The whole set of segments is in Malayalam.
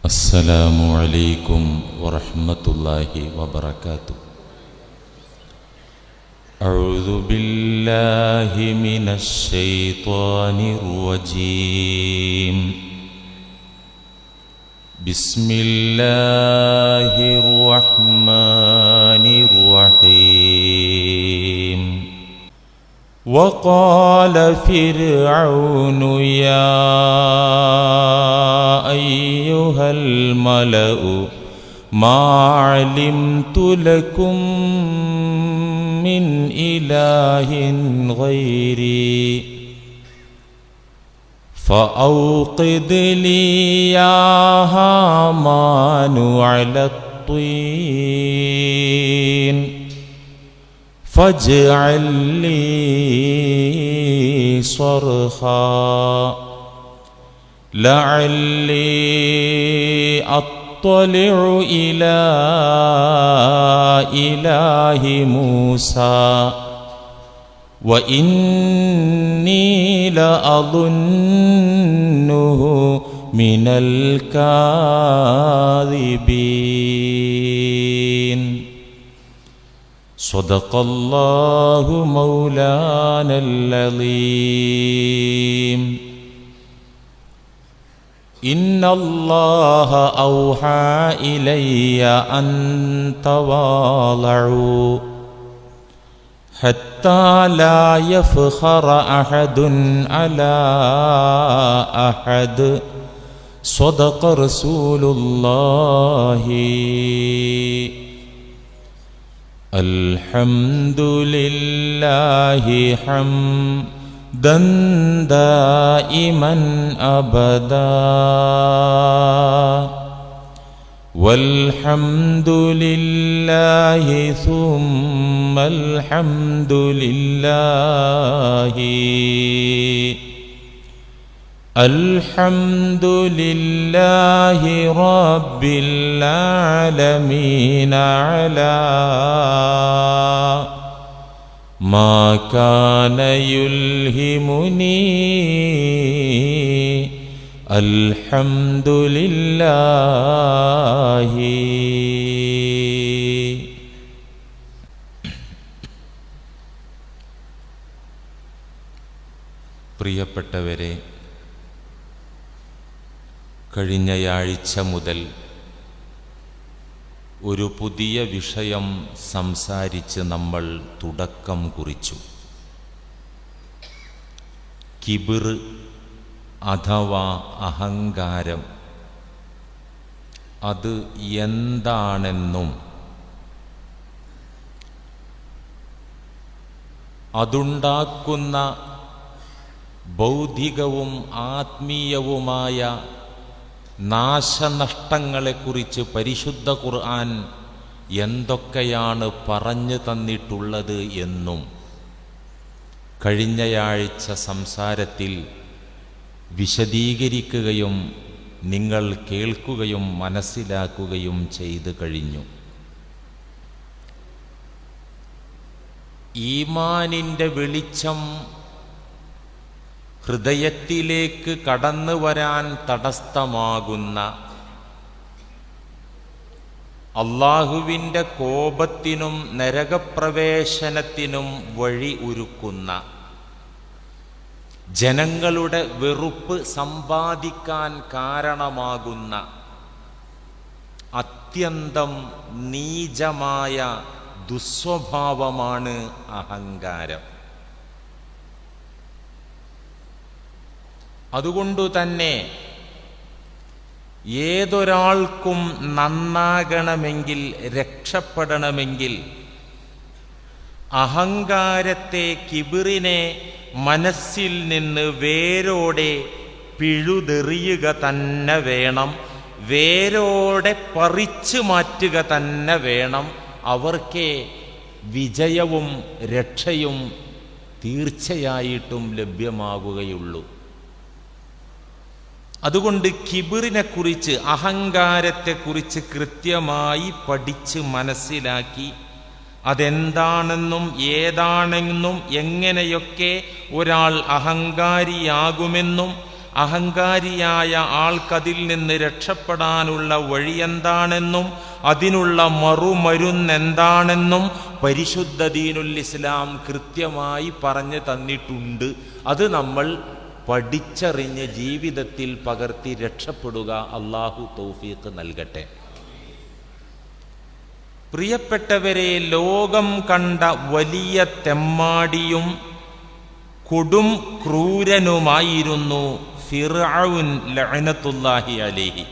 السلام عليكم ورحمة الله وبركاته. أعوذ بالله من الشيطان الرجيم. بسم الله الرحمن الرحيم. وقال فرعون يا أيها الملأ ما علمت لكم من إله غيري فأوقد لي يا هامان على الطين فاجعل لي صرحا لعلي أطلع إلى إله موسى وإني لأظنه من الكاذبين. صدق الله مولانا العظيم. إن الله أوحى إلي أن تواضعوا حتى لا يفخر أحد على أحد. صدق رسول الله. الحمد لله حمدا دائما أبدا والحمد لله ثم الحمد لله. الحمد لله رب العالمين على ما كان يلهمني. الحمد لله. പ്രിയപ്പെട്ടവരെ, കഴിഞ്ഞയാഴ്ച മുതൽ ഒരു പുതിയ വിഷയം സംസാരിച്ച് നമ്മൾ തുടക്കം കുറിച്ചു. കിബിർ അഥവാ അഹങ്കാരം അത് എന്താണെന്നും അതുണ്ടാക്കുന്ന ബൗദ്ധികവും ആത്മീയവുമായ നാശനഷ്ടങ്ങളെക്കുറിച്ച് പരിശുദ്ധ ഖുർആൻ എന്തൊക്കെയാണ് പറഞ്ഞു തന്നിട്ടുള്ളത് എന്നും കഴിഞ്ഞയാഴ്ച സംസാരത്തിൽ വിശദീകരിക്കുകയും നിങ്ങൾ കേൾക്കുകയും മനസ്സിലാക്കുകയും ചെയ്തു കഴിഞ്ഞു. ഈമാനിൻ്റെ വെളിച്ചം ഹൃദയത്തിലേക്ക് കടന്നു വരാൻ തടസ്സമാകുന്ന, അല്ലാഹുവിൻ്റെ കോപത്തിനും നരകപ്രവേശനത്തിനും വഴി ഒരുക്കുന്ന, ജനങ്ങളുടെ വെറുപ്പ് സമ്പാദിക്കാൻ കാരണമാകുന്ന അത്യന്തം നീചമായ ദുസ്വഭാവമാണ് അഹങ്കാരം. അതുകൊണ്ടുതന്നെ ഏതൊരാൾക്കും നന്നാകണമെങ്കിൽ, രക്ഷപ്പെടണമെങ്കിൽ അഹങ്കാരത്തെ, കിബിറിനെ മനസ്സിൽ നിന്ന് വേരോടെ പിഴുതെറിയുക തന്നെ വേണം, വേരോടെ പറിച്ചു മാറ്റുക തന്നെ വേണം. അവർക്കേ വിജയവും രക്ഷയും തീർച്ചയായിട്ടും ലഭ്യമാകുകയുള്ളൂ. അതുകൊണ്ട് കിബിറിനെക്കുറിച്ച്, അഹങ്കാരത്തെക്കുറിച്ച് കൃത്യമായി പഠിച്ച് മനസ്സിലാക്കി അതെന്താണെന്നും ഏതാണെന്നും എങ്ങനെയൊക്കെ ഒരാൾ അഹങ്കാരിയാകുമെന്നും അഹങ്കാരിയായ ആൾക്കതിൽ നിന്ന് രക്ഷപ്പെടാനുള്ള വഴിയെന്താണെന്നും അതിനുള്ള മറുമരുന്നെന്താണെന്നും പരിശുദ്ധ ദീനുൽ ഇസ്ലാം കൃത്യമായി പറഞ്ഞു തന്നിട്ടുണ്ട്. അത് നമ്മൾ പഠിച്ചറിഞ്ഞ് ജീവിതത്തിൽ പകർത്തി രക്ഷപ്പെടുക. അള്ളാഹു തൗഫീഖ് നൽകട്ടെ. പ്രിയപ്പെട്ടവരെ, ലോകം കണ്ട വലിയ തെമ്മാടിയും കൊടും ക്രൂരനുമായിരുന്നു ഫിർഔൻ ലഅനത്തുല്ലാഹി അലൈഹി.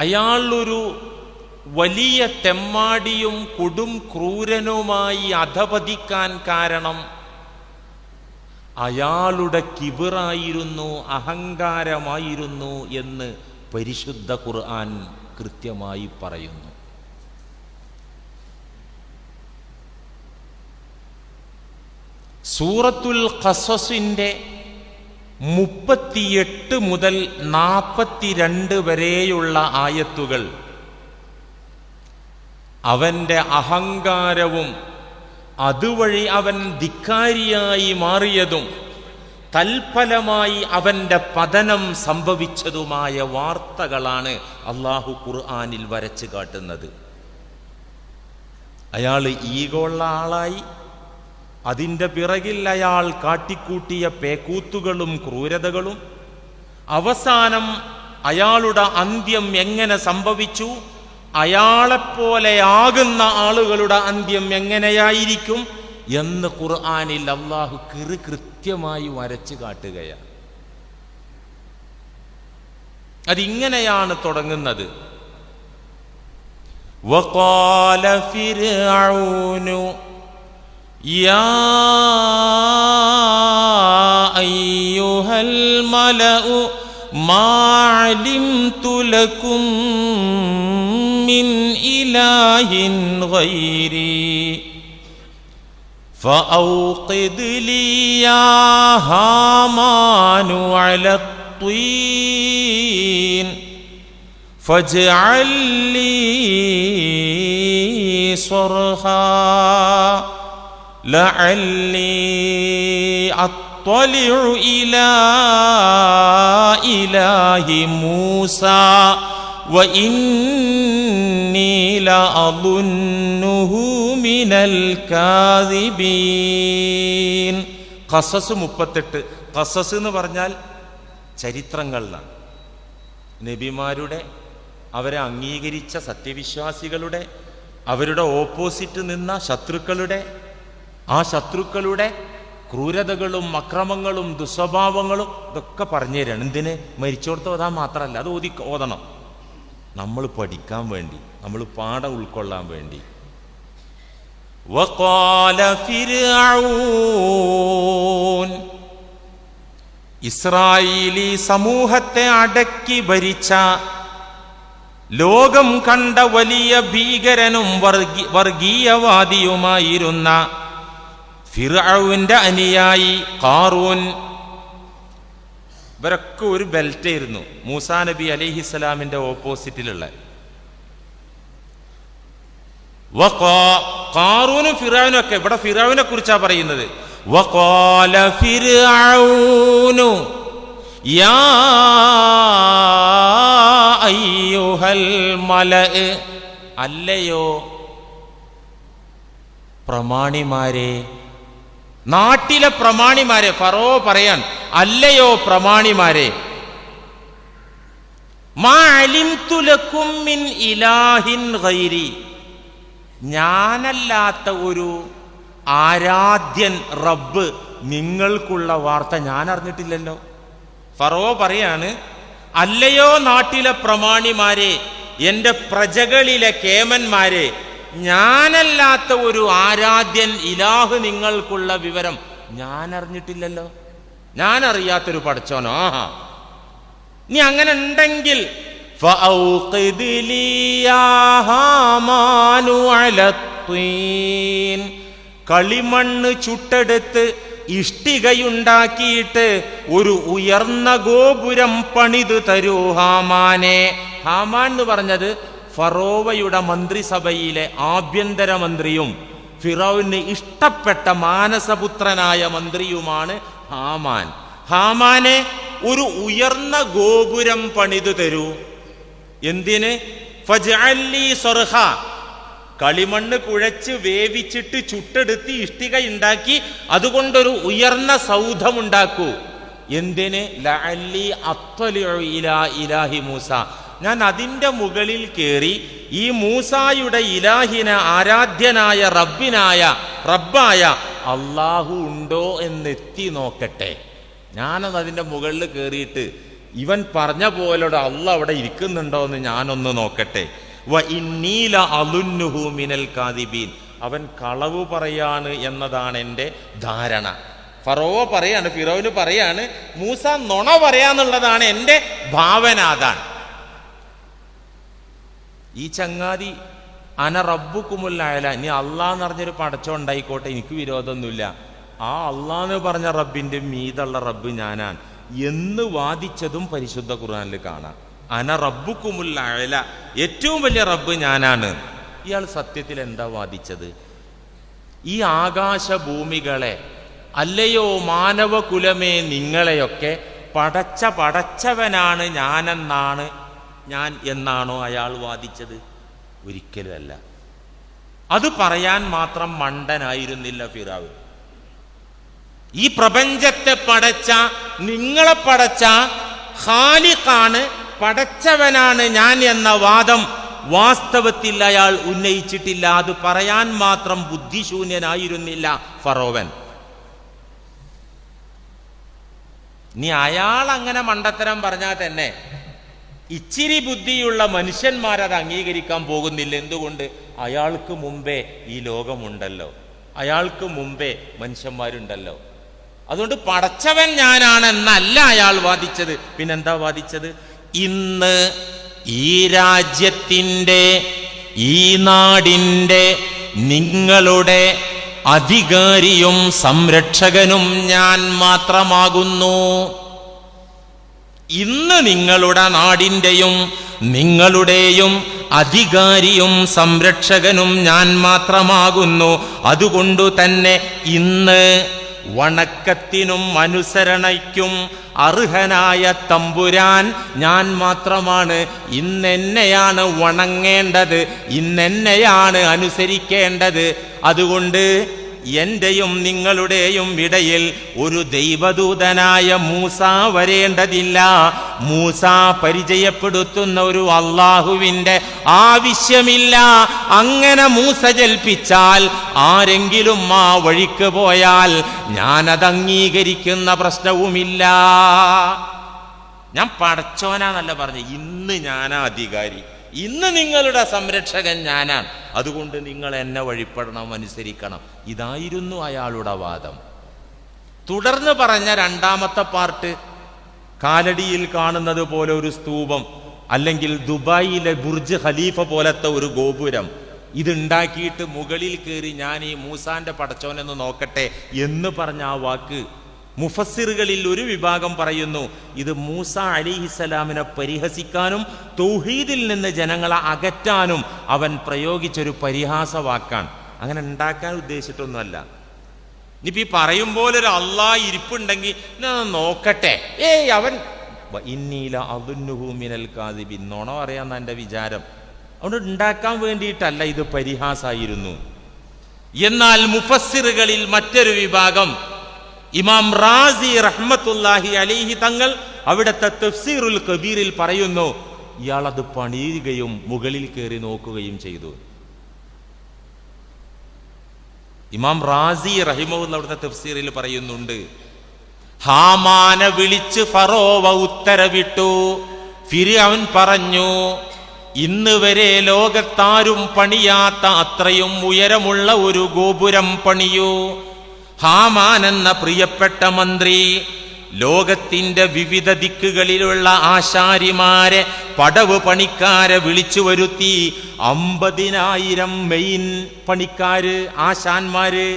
അയാൾ ഒരു വലിയ തെമ്മാടിയും കൊടും ക്രൂരനുമായി അധപതിക്കാൻ കാരണം അയാളുടെ കിബിറായിരുന്നു, അഹങ്കാരമായിരുന്നു എന്ന് പരിശുദ്ധ ഖുർആൻ കൃത്യമായി പറയുന്നു. സൂറത്തുൽ ഖസസിന്റെ 38 മുതൽ 42 വരെയുള്ള ആയത്തുകൾ അവന്റെ അഹങ്കാരവും അതുവഴി അവൻ ധിക്കാരിയായി മാറിയതും തൽഫലമായി അവന്റെ പതനം സംഭവിച്ചതുമായ വാർത്തകളാണ് അള്ളാഹു ഖുർആനിൽ വരച്ചു കാട്ടുന്നത്. അയാൾ ഈഗോള്ള ആളായി, അതിൻ്റെ പിറകിൽ അയാൾ കാട്ടിക്കൂട്ടിയ പേക്കൂത്തുകളും ക്രൂരതകളും, അവസാനം അയാളുടെ അന്ത്യം എങ്ങനെ സംഭവിച്ചു, അയാളെപ്പോലെയാകുന്ന ആളുകളുടെ അന്ത്യം എങ്ങനെയായിരിക്കും എന്ന് ഖുർആനിൽ അള്ളാഹു കൃത്യമായി വരച്ചു കാട്ടുകയാണ്. അതിങ്ങനെയാണ് തുടങ്ങുന്നത്. വഖാല ഫിർഔനു യാ അയ്യുഹൽ മലഉ മാ അലിംതു ലക്കും മിൻ ഇലാഹിൻ ഗൈരി فأوقد لي يا هامان على الطين فاجعل لي صرحا لعلي أطلع إلى إله موسى وإني لأظنه من الكاذبين. ഖസസ് 38. ഖസസ് എന്ന് പറഞ്ഞാൽ ചരിത്രങ്ങളാണ്. നബിമാരുടെ, അവരെ അംഗീകരിച്ച സത്യവിശ്വാസികളുടെ, അവരുടെ ഓപ്പോസിറ്റ് നിന്ന ശത്രുക്കളുടെ, ആ ശത്രുക്കളുടെ ക്രൂരതകളും അക്രമങ്ങളും ദുസ്വഭാവങ്ങളും ഇതൊക്കെ പറഞ്ഞു തരാണ്. എന്തിന്? മരിച്ചോടത്ത് ഓതാൻ മാത്രമല്ല, അത് ഓതണം. നമ്മൾ പഠിക്കാൻ വേണ്ടി, നമ്മൾ പാഠം ഉൾക്കൊള്ളാൻ വേണ്ടി. വഖാല ഫിർഔൻ, ഇസ്രായേലി സമൂഹത്തെ അടക്കി ഭരിച്ച, ലോകം കണ്ട വലിയ ഭീകരനും വർഗീയവാദിയുമായിരുന്ന ഫിർഔന്റെ അനുയായി ഖാറൂൻ. ഇവരൊക്കെ ഒരു ബെൽറ്റായിരുന്നു, മൂസാ നബി അലൈഹിസ്സലാമിന്റെ ഓപ്പോസിറ്റിലുള്ള. ഖാറൂനും ഫിർഔനും ഒക്കെ, ഇവിടെ ഫിർഔനെ കുറിച്ചാ പറയുന്നത്. വഖാല ഫിർഔനു യാ അയ്യുഹൽ മലഅ്, അല്ലയോ പ്രമാണിമാരെ, നാട്ടിലെ പ്രമാണിമാരെ. ഫറോ പറയാൻ, അല്ലയോ പ്രമാണിമാരെ, മാ അലിംതു ലക്കും മിൻ ഇലാഹിൻ ഗൈരി, ഞാനല്ലാത്ത ഒരു ആരാധ്യൻ റബ്ബ് നിങ്ങൾക്കുള്ള വാർത്ത ഞാൻ അറിഞ്ഞിട്ടില്ലല്ലോ. ഫറോ പറയാണ്, അല്ലയോ നാട്ടിലെ പ്രമാണിമാരെ, എൻ്റെ പ്രജകളിലെ കേമന്മാരെ, ഞാനല്ലാത്ത ഒരു ആരാധ്യൻ ഇലാഹ് നിങ്ങൾക്കുള്ള വിവരം ഞാൻ അറിഞ്ഞിട്ടില്ലല്ലോ. ഞാൻ അറിയാത്തൊരു പടച്ചോനോ? ആഹാ, നീ അങ്ങനെ ഉണ്ടെങ്കിൽ ഫഔഖിദ് ലീ യാ ഹാമാനു അലാ ത്വീൻ, കളിമണ്ണ് ചുട്ടെടുത്ത് ഇഷ്ടികയുണ്ടാക്കിയിട്ട് ഒരു ഉയർന്ന ഗോപുരം പണിതു തരൂ ഹാമാനെ. ഹാമാൻ എന്ന് പറഞ്ഞത് ഫറോവയുടെ മന്ത്രിസഭയിലെ ആഭ്യന്തര മന്ത്രിയും ഫിറൗന് ഇഷ്ടപ്പെട്ട മാനസപുത്രനായ മന്ത്രിയുമാണ് ഹാമാനെ ഒരു ഉയർന്ന ഗോപുരം പണിതു തരൂ. എന്തിന്? ഫജ്അല്ലി സർഹ, കളിമണ്ണ് കുഴച്ച് വേവിച്ചിട്ട് ചുട്ടെടുത്ത് ഇഷ്ടിക ഉണ്ടാക്കി അതുകൊണ്ടൊരു ഉയർന്ന സൗധമുണ്ടാക്കൂ. എന്തിന്? ലഅല്ലി അത്വലിഉ ഇലാ ഇലാഹി മൂസ, ഞാൻ അതിൻ്റെ മുകളിൽ കയറി ഈ മൂസായുടെ ഇലാഹിന ആരാധ്യനായ റബ്ബായ അള്ളാഹു ഉണ്ടോ എന്നെത്തി നോക്കട്ടെ. ഞാനത് അതിൻ്റെ മുകളിൽ കയറിയിട്ട് ഇവൻ പറഞ്ഞ പോലെ അള്ളാഹ് അവിടെ ഇരിക്കുന്നുണ്ടോ എന്ന് ഞാനൊന്ന് നോക്കട്ടെ. വ ഇന്നി ലഅളുന്നുഹു മിനൽ കാദിബീൻ, അവൻ കളവ് പറയാണ് എന്നതാണ് എൻ്റെ ധാരണ. ഫിറോന് പറയാണ് മൂസ നുണ പറയാന്നുള്ളതാണ് എൻ്റെ ഭാവന. അതാണ് ഈ ചങ്ങാതി അന റബ്ബുക്കുമുൽ അഅല, ഇനി അള്ളാന്ന് പറഞ്ഞൊരു പടച്ചോ ഉണ്ടായിക്കോട്ടെ, എനിക്ക് വിരോധമൊന്നുമില്ല, ആ അള്ളാന്ന് പറഞ്ഞ റബ്ബിൻ്റെ മീതുള്ള റബ്ബ് ഞാനാണ് എന്ന് വാദിച്ചതും പരിശുദ്ധ ഖുർആനിൽ കാണാം. അന റബ്ബുക്കുമുൽ അഅല, ഏറ്റവും വലിയ റബ്ബ് ഞാനാണ്. ഇയാൾ സത്യത്തിൽ എന്താ വാദിച്ചത്? ഈ ആകാശഭൂമികളെ, അല്ലയോ മാനവകുലമേ നിങ്ങളെയൊക്കെ പടച്ചവനാണ് ഞാൻ എന്നാണോ അയാൾ വാദിച്ചത്? ഒരിക്കലും അല്ല. അത് പറയാൻ മാത്രം മണ്ടനായിരുന്നില്ല ഫിറഔൻ. ഈ പ്രപഞ്ചത്തെ നിങ്ങളെ പടച്ച ഖാലിഖാണ്, പടച്ചവനാണ് ഞാൻ എന്ന വാദം വാസ്തവത്തിൽ അയാൾ ഉന്നയിച്ചിട്ടില്ല. അത് പറയാൻ മാത്രം ബുദ്ധിശൂന്യനായിരുന്നില്ല ഫറോവൻ. ഇനി അയാൾ അങ്ങനെ മണ്ടത്തരം പറഞ്ഞാൽ തന്നെ ഇച്ചിരി ബുദ്ധിയുള്ള മനുഷ്യന്മാരത് അംഗീകരിക്കാൻ പോകുന്നില്ല. എന്തുകൊണ്ട്? അയാൾക്ക് മുമ്പേ ഈ ലോകമുണ്ടല്ലോ, അയാൾക്ക് മുമ്പേ മനുഷ്യന്മാരുണ്ടല്ലോ. അതുകൊണ്ട് പടച്ചവൻ ഞാനാണെന്നല്ല അയാൾ വാദിച്ചത്. പിന്നെന്താ വാദിച്ചത്? ഇന്ന് ഈ രാജ്യത്തിൻ്റെ, ഈ നാടിൻ്റെ, നിങ്ങളുടെ അധികാരിയും സംരക്ഷകനും ഞാൻ മാത്രമാകുന്നു. ഇന്ന് നിങ്ങളുടെ നാടിൻ്റെയും നിങ്ങളുടെയും അധികാരിയും സംരക്ഷകനും ഞാൻ മാത്രമാകുന്നു. അതുകൊണ്ടു തന്നെ ഇന്ന് വണക്കത്തിനും അനുസരണയ്ക്കും അർഹനായ തമ്പുരാൻ ഞാൻ മാത്രമാണ്. ഇന്നെന്നെയാണ് വണങ്ങേണ്ടത്, ഇന്നെന്നെയാണ് അനുസരിക്കേണ്ടത്. അതുകൊണ്ട് എന്റെയും നിങ്ങളുടെയും ഇടയിൽ ഒരു ദൈവദൂതനായ മൂസ വരേണ്ടതില്ല. മൂസ പരിചയപ്പെടുത്തുന്ന ഒരു അള്ളാഹുവിൻ്റെ ആവശ്യമില്ല. അങ്ങനെ മൂസ ജൽപ്പിച്ചാൽ ആരെങ്കിലും ആ വഴിക്ക് പോയാൽ ഞാനത് അംഗീകരിക്കുന്ന പ്രശ്നവുമില്ല. ഞാൻ പടച്ചോനാന്നല്ല പറഞ്ഞു, ഇന്ന് ഞാനാ അധികാരി, ഇന്ന് നിങ്ങളുടെ സംരക്ഷകൻ ഞാനാണ്. അതുകൊണ്ട് നിങ്ങൾ എന്നെ വഴിപ്പെടണം, അനുസരിക്കണം. ഇതായിരുന്നു അയാളുടെ വാദം. തുടർന്ന് പറഞ്ഞ രണ്ടാമത്തെ പാർട്ട്, കാലടിയിൽ കാണുന്നത് പോലെ ഒരു സ്തൂപം, അല്ലെങ്കിൽ ദുബായിലെ ബുർജ് ഖലീഫ പോലത്തെ ഒരു ഗോപുരം, ഇതുണ്ടാക്കിയിട്ട് മുകളിൽ കയറി ഞാൻ ഈ മൂസാന്റെ പടച്ചോനെന്ന് നോക്കട്ടെ എന്ന് പറഞ്ഞ ആ വാക്ക് മുഫസ്സിറുകളിൽ ഒരു വിഭാഗം പറയുന്നു ഇത് മൂസ അലൈഹിസ്സലാമിനെ പരിഹസിക്കാനും തൗഹീദിൽ നിന്ന് ജനങ്ങളെ അകറ്റാനും അവൻ പ്രയോഗിച്ചൊരു പരിഹാസ വാക്കാണ്. അങ്ങനെ ഉണ്ടാക്കാൻ ഉദ്ദേശിച്ചിട്ടൊന്നുമല്ല. ഇനിയിപ്പോ ഈ പറയും പോലെ ഒരു അള്ളാഹ് ഇരിപ്പുണ്ടെങ്കിൽ നോക്കട്ടെ, അവൻ ഇന്നീല അദുന്നുഹു മിനൽ കാദിബിൻ, നുണ പറയാന്ന എൻ്റെ വിചാരം. അതുകൊണ്ട് ഉണ്ടാക്കാൻ വേണ്ടിയിട്ടല്ല, ഇത് പരിഹാസായിരുന്നു. എന്നാൽ മുഫസ്സിറുകളിൽ മറ്റൊരു വിഭാഗം, ഇമാം റാസി റഹ്മത്തുള്ളാഹി അലൈഹി തങ്ങൾ അവിടുത്തെ തഫ്സീറുൽ കബീറിൽ പറയുന്നു, ഇയാളത് പണിയുകയും മുകളിൽ കയറി നോക്കുകയും ചെയ്തു. ഇമാം റാസി റഹിമഹുല്ലാഹ് അവിടുത്തെ തഫ്സീറിൽ പറയുന്നുണ്ട്, ഹാമാനെ വിളിച്ച് ഫറോവ ഉത്തരവിട്ടു. ഫിർഔൻ പറഞ്ഞു, ഇന്ന് വരെ ലോകത്താരും പണിയാത്ത അത്രയും ഉയരമുള്ള ഒരു ഗോപുരം പണിയൂ. ഹാമാൻ എന്ന പ്രിയപ്പെട്ട മന്ത്രി ലോകത്തിന്റെ വിവിധ ദിക്കുകളിലുള്ള ആശാരിമാരെ, പടവ് പണിക്കാരെ വിളിച്ചു വരുത്തി. 50,000 മെയിൻ പണിക്കാര്, ആശാന്മാര്.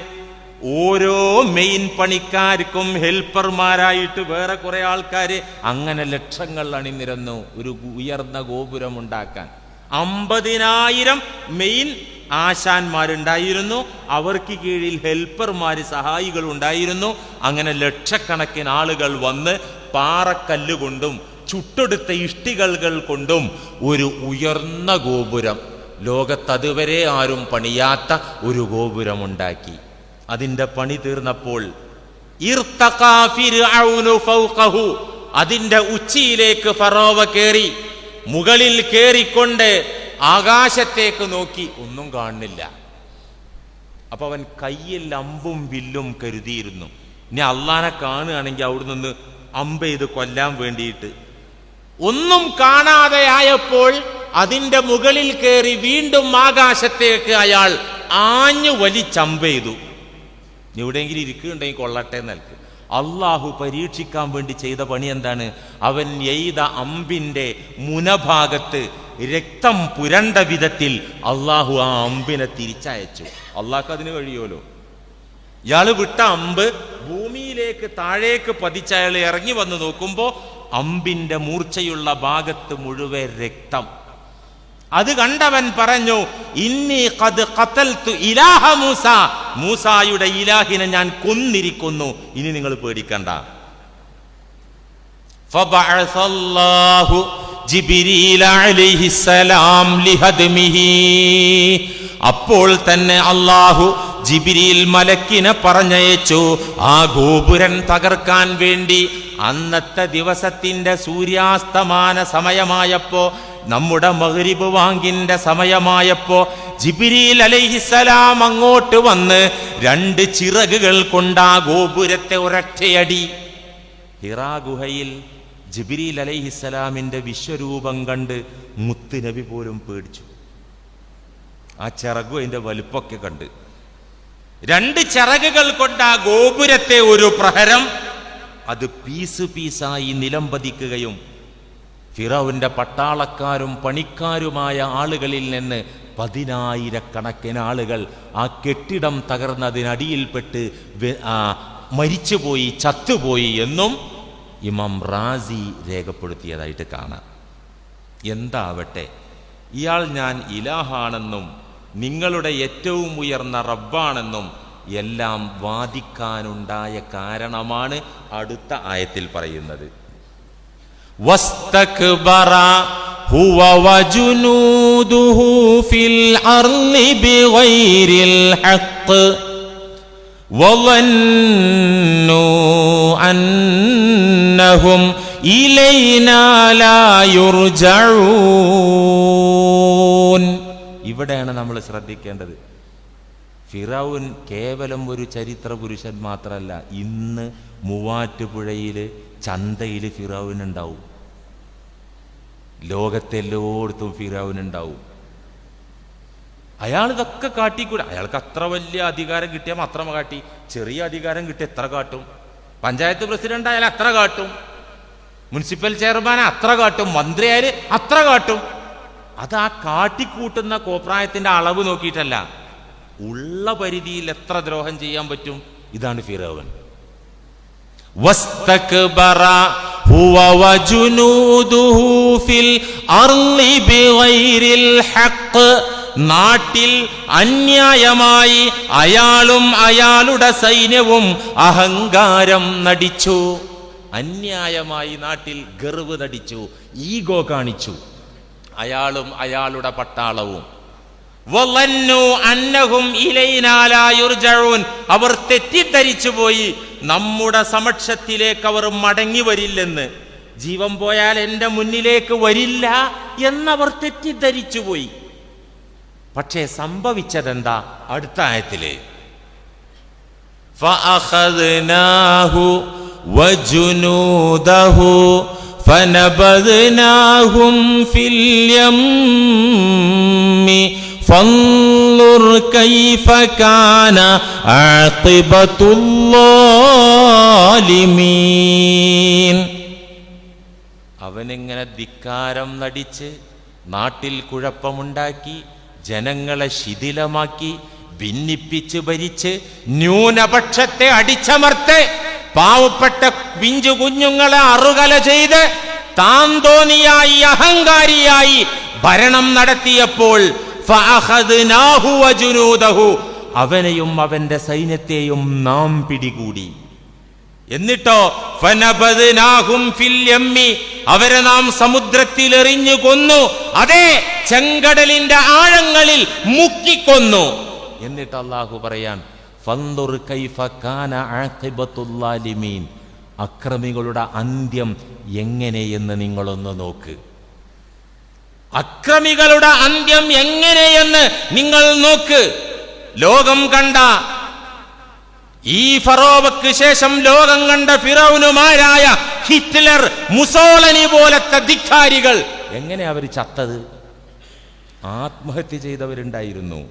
ഓരോ മെയിൻ പണിക്കാർക്കും ഹെൽപ്പർമാരായിട്ട് വേറെ കുറെ ആൾക്കാര്. അങ്ങനെ ലക്ഷങ്ങൾ അണിനിരന്നു ഒരു ഉയർന്ന ഗോപുരം ഉണ്ടാക്കാൻ. 50,000 മെയിൻ ആശാന്മാരുണ്ടായിരുന്നു, അവർക്ക് കീഴിൽ ഹെൽപ്പർമാർ, സഹായികൾ ഉണ്ടായിരുന്നു. അങ്ങനെ ലക്ഷക്കണക്കിന് ആളുകൾ വന്ന് പാറക്കല്ലുകൊണ്ടും ചുട്ടെടുത്ത ഇഷ്ടികകൾ കൊണ്ടും ഒരു ഉയർന്ന ഗോപുരം, ലോകത്തതുവരെ ആരും പണിയാത്ത ഒരു ഗോപുരമുണ്ടാക്കി. അതിൻ്റെ പണി തീർന്നപ്പോൾ ഇർതഖാ ഫിർഔനു ഫൗഖഹു, അതിൻ്റെ ഉച്ചിയിലേക്ക് ഫറോവ കയറി. മുകളിൽ കയറിക്കൊണ്ട് ആകാശത്തേക്ക് നോക്കി, ഒന്നും കാണുന്നില്ല. അപ്പൊ അവൻ കയ്യിൽ അമ്പും വില്ലും കരുതിയിരുന്നു. ഇനി അള്ളാനെ കാണുകയാണെങ്കിൽ അവിടെ നിന്ന് അമ്പ് ചെയ്ത് കൊല്ലാൻ വേണ്ടിയിട്ട്. ഒന്നും കാണാതെയായപ്പോൾ അതിൻ്റെ മുകളിൽ കയറി വീണ്ടും ആകാശത്തേക്ക് അയാൾ ആഞ്ഞു വലിച്ചമ്പ് ചെയ്തു. എവിടെയെങ്കിലും ഇരിക്കുന്നുണ്ടെങ്കിൽ കൊള്ളട്ടെ നൽകി. അള്ളാഹു പരീക്ഷിക്കാൻ വേണ്ടി ചെയ്ത പണി എന്താണ്? അവൻ എയ്ത അമ്പിൻ്റെ മുനഭാഗത്ത് രക്തം പുരണ്ട വിധത്തിൽ അള്ളാഹു ആ അമ്പിനെ തിരിച്ചയച്ചു. അള്ളാഹ്ക്ക് അതിന് കഴിയുമല്ലോ. ഇയാൾ വിട്ട അമ്പ് ഭൂമിയിലേക്ക് താഴേക്ക് പതിച്ച അയാൾ ഇറങ്ങി വന്ന് നോക്കുമ്പോൾ അമ്പിന്റെ മൂർച്ചയുള്ള ഭാഗത്ത് മുഴുവൻ രക്തം. അത് കണ്ടവൻ പറഞ്ഞു, ഇന്നി ഖദ് ഖതൽതു ഇലാഹ മൂസ, മൂസായുടെ ഇലാഹിനെ ഞാൻ കൊന്നിരിക്കുന്നു, ഇനി നിങ്ങൾ പേടിക്കണ്ട. ഫബഅസല്ലാഹു ജിബ്രീല അലൈഹിസ്സലാം ലിഹദ്മിഹി, അപ്പോൾ തന്നെ അല്ലാഹു ജിബ്രീൽ മലക്കിനെ പറഞ്ഞയച്ചു ആ ഗോപുരം തകർക്കാൻ വേണ്ടി. അന്നത്തെ ദിവസത്തിന്റെ സൂര്യാസ്തമാന സമയമായപ്പോ, നമ്മുടെ മഗ്രിബ് വാങ്കിന്റെ സമയമായപ്പോ ജിബ്രീൽ അലൈഹിസ്സലാം അങ്ങോട്ട് വന്ന് 2 ചിറകുകൾ കൊണ്ട് ആ ഗോപുരത്തെ ഒരൊറ്റയടി. ഹിറാ ഗുഹയിൽ ജിബ്രീൽ അലൈഹിസ്സലാമിന്റെ വിശ്വരൂപം കണ്ട് മുത്തുനബി പോലും പേടിച്ചു. ആ ചിറകും അതിന്റെ വലുപ്പൊക്കെ കണ്ട് 2 ചിറകുകൾ കൊണ്ട് ആ ഗോപുരത്തെ ഒരു പ്രഹരം, അത് പീസ് പീസായി നിലംപതിക്കുകയും ഫിറൗന്റെ പട്ടാളക്കാരും പണിക്കാരുമായ ആളുകളിൽ നിന്ന് 10,000 ആളുകൾ ആ കെട്ടിടം തകർന്നതിനടിയിൽപ്പെട്ട് മരിച്ചുപോയി, ചത്തുപോയി എന്നും ഇമാം റാസി രേഖപ്പെടുത്തിയതായിട്ട് കാണാം. എന്താവട്ടെ, ഇയാൾ ഞാൻ ഇലാഹാണെന്നും നിങ്ങളുടെ ഏറ്റവും ഉയർന്ന റബ്ബാണെന്നും എല്ലാം വാദിക്കാനുണ്ടായ കാരണമാണ് അടുത്ത ആയത്തിൽ പറയുന്നത്. വസ്തക്ബറ ഹുവ വജുനൂദുഹു ഫിൽ അർളി ബിഗൈരിൽ ഹഖ് വളന്നു അന്നഹും ഇലൈനാ ലാ യുർജഊൻ. ഇവിടെയാണ് നമ്മൾ ശ്രദ്ധിക്കേണ്ടത്. ഫിറൗൻ കേവലം ഒരു ചരിത്ര പുരുഷൻ മാത്രമല്ല. ഇന്ന് മൂവാറ്റുപുഴയിൽ ചന്തയിൽ ഫിറൗൻ ഉണ്ടാവും, ലോകത്തെല്ലായിടത്തും ഫിറൗൻ ഉണ്ടാവും. അയാൾ ഇതൊക്കെ കാട്ടിക്കൂടെ. അയാൾക്ക് അത്ര വലിയ അധികാരം കിട്ടിയാൽ മാത്രം കാട്ടി, ചെറിയ അധികാരം കിട്ടിയ എത്ര കാട്ടും. പഞ്ചായത്ത് പ്രസിഡന്റ് ആയാലും അത്ര കാട്ടും, മുനിസിപ്പൽ ചെയർമാൻ അത്ര കാട്ടും, മന്ത്രിയായാൽ അത്ര കാട്ടും. അത് ആ കാട്ടിക്കൂട്ടുന്ന കോപ്രായത്തിന്റെ അളവ് നോക്കിയിട്ടല്ല, ഉള്ള പരിധിയിൽ എത്ര ദ്രോഹം ചെയ്യാൻ പറ്റും. ഇതാണ് ഫിറൗൻ. വസ്തക്ബറ ഹുവ വജുനൂദുഹു ഫിൽ അർളി ബിഗൈരിൽ ഹഖ്, നാട്ടിൽ അന്യായമായി അയാളും അയാളുടെ സൈന്യവും അഹങ്കാരം നടിച്ചു. അന്യായമായി നാട്ടിൽ ഗർവ് നടിച്ചു, ഈഗോ കാണിച്ചു, അയാളും അയാളുടെ പട്ടാളവും. വളന്നു അന്നഹും ഇലൈനാ ലാ യുർജഊൻ, അവർ തെറ്റിദ്ധരിച്ചു പോയി നമ്മുടെ സമക്ഷത്തിലേക്ക് അവർ മടങ്ങി വരില്ലെന്ന്. ജീവൻ പോയാൽ എൻ്റെ മുന്നിലേക്ക് വരില്ല എന്നവർ തെറ്റിദ്ധരിച്ചു പോയി. പക്ഷേ സംഭവിച്ചതെന്താ? അടുത്ത ആയത്തില് ഫഅഖദ്നാഹു വജുനൂദഹു ഫനബദ്നാഹും ഫിൽ യമ്മി ഫൻളുർ കൈഫ കാന ആഖിബത്തുൽ ളാലിമീൻ. അവനിങ്ങനെ ധിക്കാരം നടിച്ച് നാട്ടിൽ കുഴപ്പമുണ്ടാക്കി, ജനങ്ങളെ ശിഥിലമാക്കി, ഭിന്നിപ്പിച്ച് ഭരിച്ച്, ന്യൂനപക്ഷത്തെ അടിച്ചമർത്ത്, പാവപ്പെട്ട പിഞ്ചു കുഞ്ഞുങ്ങളെ അറുകല ചെയ്ത്, താൻ തോന്നിയായി അഹങ്കാരിയായി ഭരണം നടത്തിയപ്പോൾ ഫഅഖദ്നാഹു വജുനൂദഹു, അവനെയും അവന്റെ സൈന്യത്തെയും നാം പിടികൂടി. എന്നിട്ടോ ഫനബദ്നാഹും ഫിൽ യമ്മി, അവരെ നാം സമുദ്രത്തിൽ എറിഞ്ഞു കൊന്നു. അതേ ചെങ്കടലിന്റെ ആഴങ്ങളിൽ മുക്കിക്കൊന്നു. എന്നിട്ട് അല്ലാഹു പറയാൻ ഫൻദുർ കൈഫ കാന ആഖിബത്തുൽ ളാലിമീൻ, അക്രമികളുടെ അന്ത്യം എങ്ങനെയെന്ന് നിങ്ങളൊന്ന് നോക്ക്. അക്രമികളുടെ അന്ത്യം എങ്ങനെയെന്ന് നിങ്ങൾ നോക്ക്. ലോകം കണ്ട ഈ ഫറോവയ്ക്ക് ശേഷം ലോകം കണ്ട ഫിറൗനുമാരായ ഹിറ്റ്ലർ, മുസോളിനി പോലത്തെ ധിക്കാരികൾ എങ്ങനെ അവർ ചത്തത്? ആത്മഹത്യ ചെയ്തവരുണ്ടായിരുന്നു.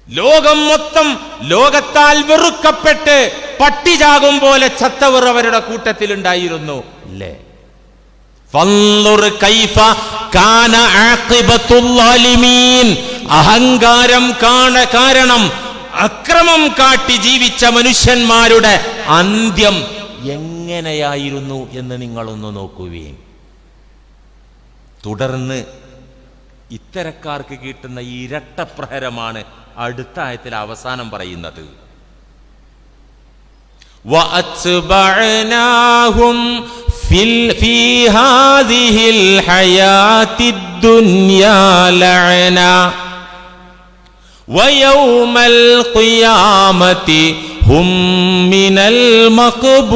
ലോകം മൊത്തം ലോകത്താൽ വെറുക്കപ്പെട്ട് പട്ടിചാകും പോലെ ചത്തവർ അവരുടെ കൂട്ടത്തിലുണ്ടായിരുന്നു അല്ലേ? ഫൻദുർ കൈഫ കാന ആഖിബത്തുൽ ളാലിമീൻ, അഹങ്കാരം കാരണം അക്രമം കാട്ടി ജീവിച്ച മനുഷ്യന്മാരുടെ അന്ത്യം എങ്ങനെയായിരുന്നു എന്ന് നിങ്ങളൊന്ന് നോക്കുവീൻ. തുടർന്ന് ഇത്തരക്കാർക്ക് കിട്ടുന്ന ഇരട്ടപ്രഹരമാണ് അടുത്ത ആയത്തിൽ അവസാനം പറയുന്നത്. വഅത്ബഅനാഹും ഫീ ഹാദിഹിൽ ഹയാത്തിദ് ദുനിയാ ലഅന വയൗമൽ ഖിയാമത്തി ഹും മിനൽ മഖ്ബൂഹീൻ.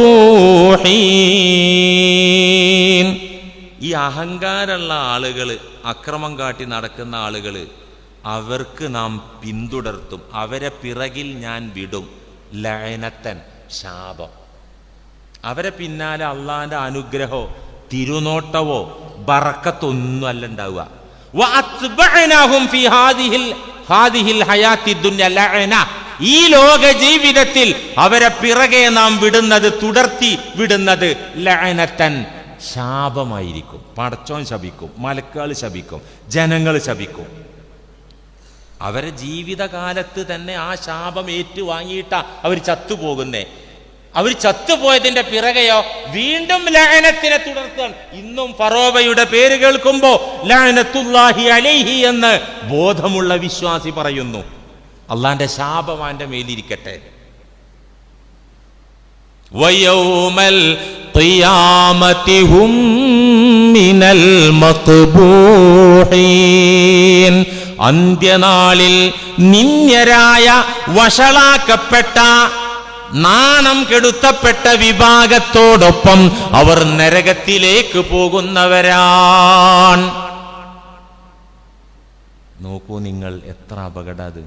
ഈ അഹങ്കാരമുള്ള ആളുകൾ, അക്രമം കാട്ടി നടക്കുന്ന ആളുകൾ, അവർക്ക് നാം പിന്തുടർത്തും, അവരെ പിറകിൽ ഞാൻ വിടും. ലഅനത്തൻ, ശാപം. അവരെ പിന്നാലെ അള്ളാന്റെ അനുഗ്രഹമോ തിരുനോട്ടവോ ബറക്കത്തൊന്നും അല്ല ഉണ്ടാവുക. വഅത്ബഅനാഹും ഫീ ഹാദിഹിൽ ഹയാത്തിദ് ദുനിയ ലഅന, ഈ ലോക ജീവിതത്തിൽ അവരെ പിറകെ നാം വിടുന്നത്, തുടർത്തി വിടുന്നത് ലഅനത്തൻ, ശാപമായിരിക്കും. പടച്ചോൻ ശപിക്കും, മലക്കുകൾ ശപിക്കും, ജനങ്ങൾ ശപിക്കും. അവരെ ജീവിതകാലത്ത് തന്നെ ആ ശാപം ഏറ്റുവാങ്ങിയിട്ടാ അവർ ചത്തുപോകുന്നേ. അവർ ചത്തുപോയതിന്റെ പിറകെയോ വീണ്ടും ലഅനത്തിനെ തുടർത്തുകയാണ്. ഇന്നും ഫറോവയുടെ പേര് കേൾക്കുമ്പോ ലഅനത്തുല്ലാഹി അലൈഹി എന്ന് ബോധമുള്ള വിശ്വാസി പറയുന്നു, അള്ളാന്റെ ശാപം അവന്റെ മേലിരിക്കട്ടെ. വയൗമൽ ഖിയാമത്തി ഹും മിനൽ മഖ്ബൂഹീൻ, അന്ത്യനാളിൽ നിന്ദ്യരായ, വഷളാക്കപ്പെട്ട, നാണം കെടുത്തപ്പെട്ട വിഭാഗത്തോടൊപ്പം അവർ നരകത്തിലേക്ക് പോകുന്നവരാണ്. നോക്കൂ നിങ്ങൾ, എത്ര അപകടം അത്.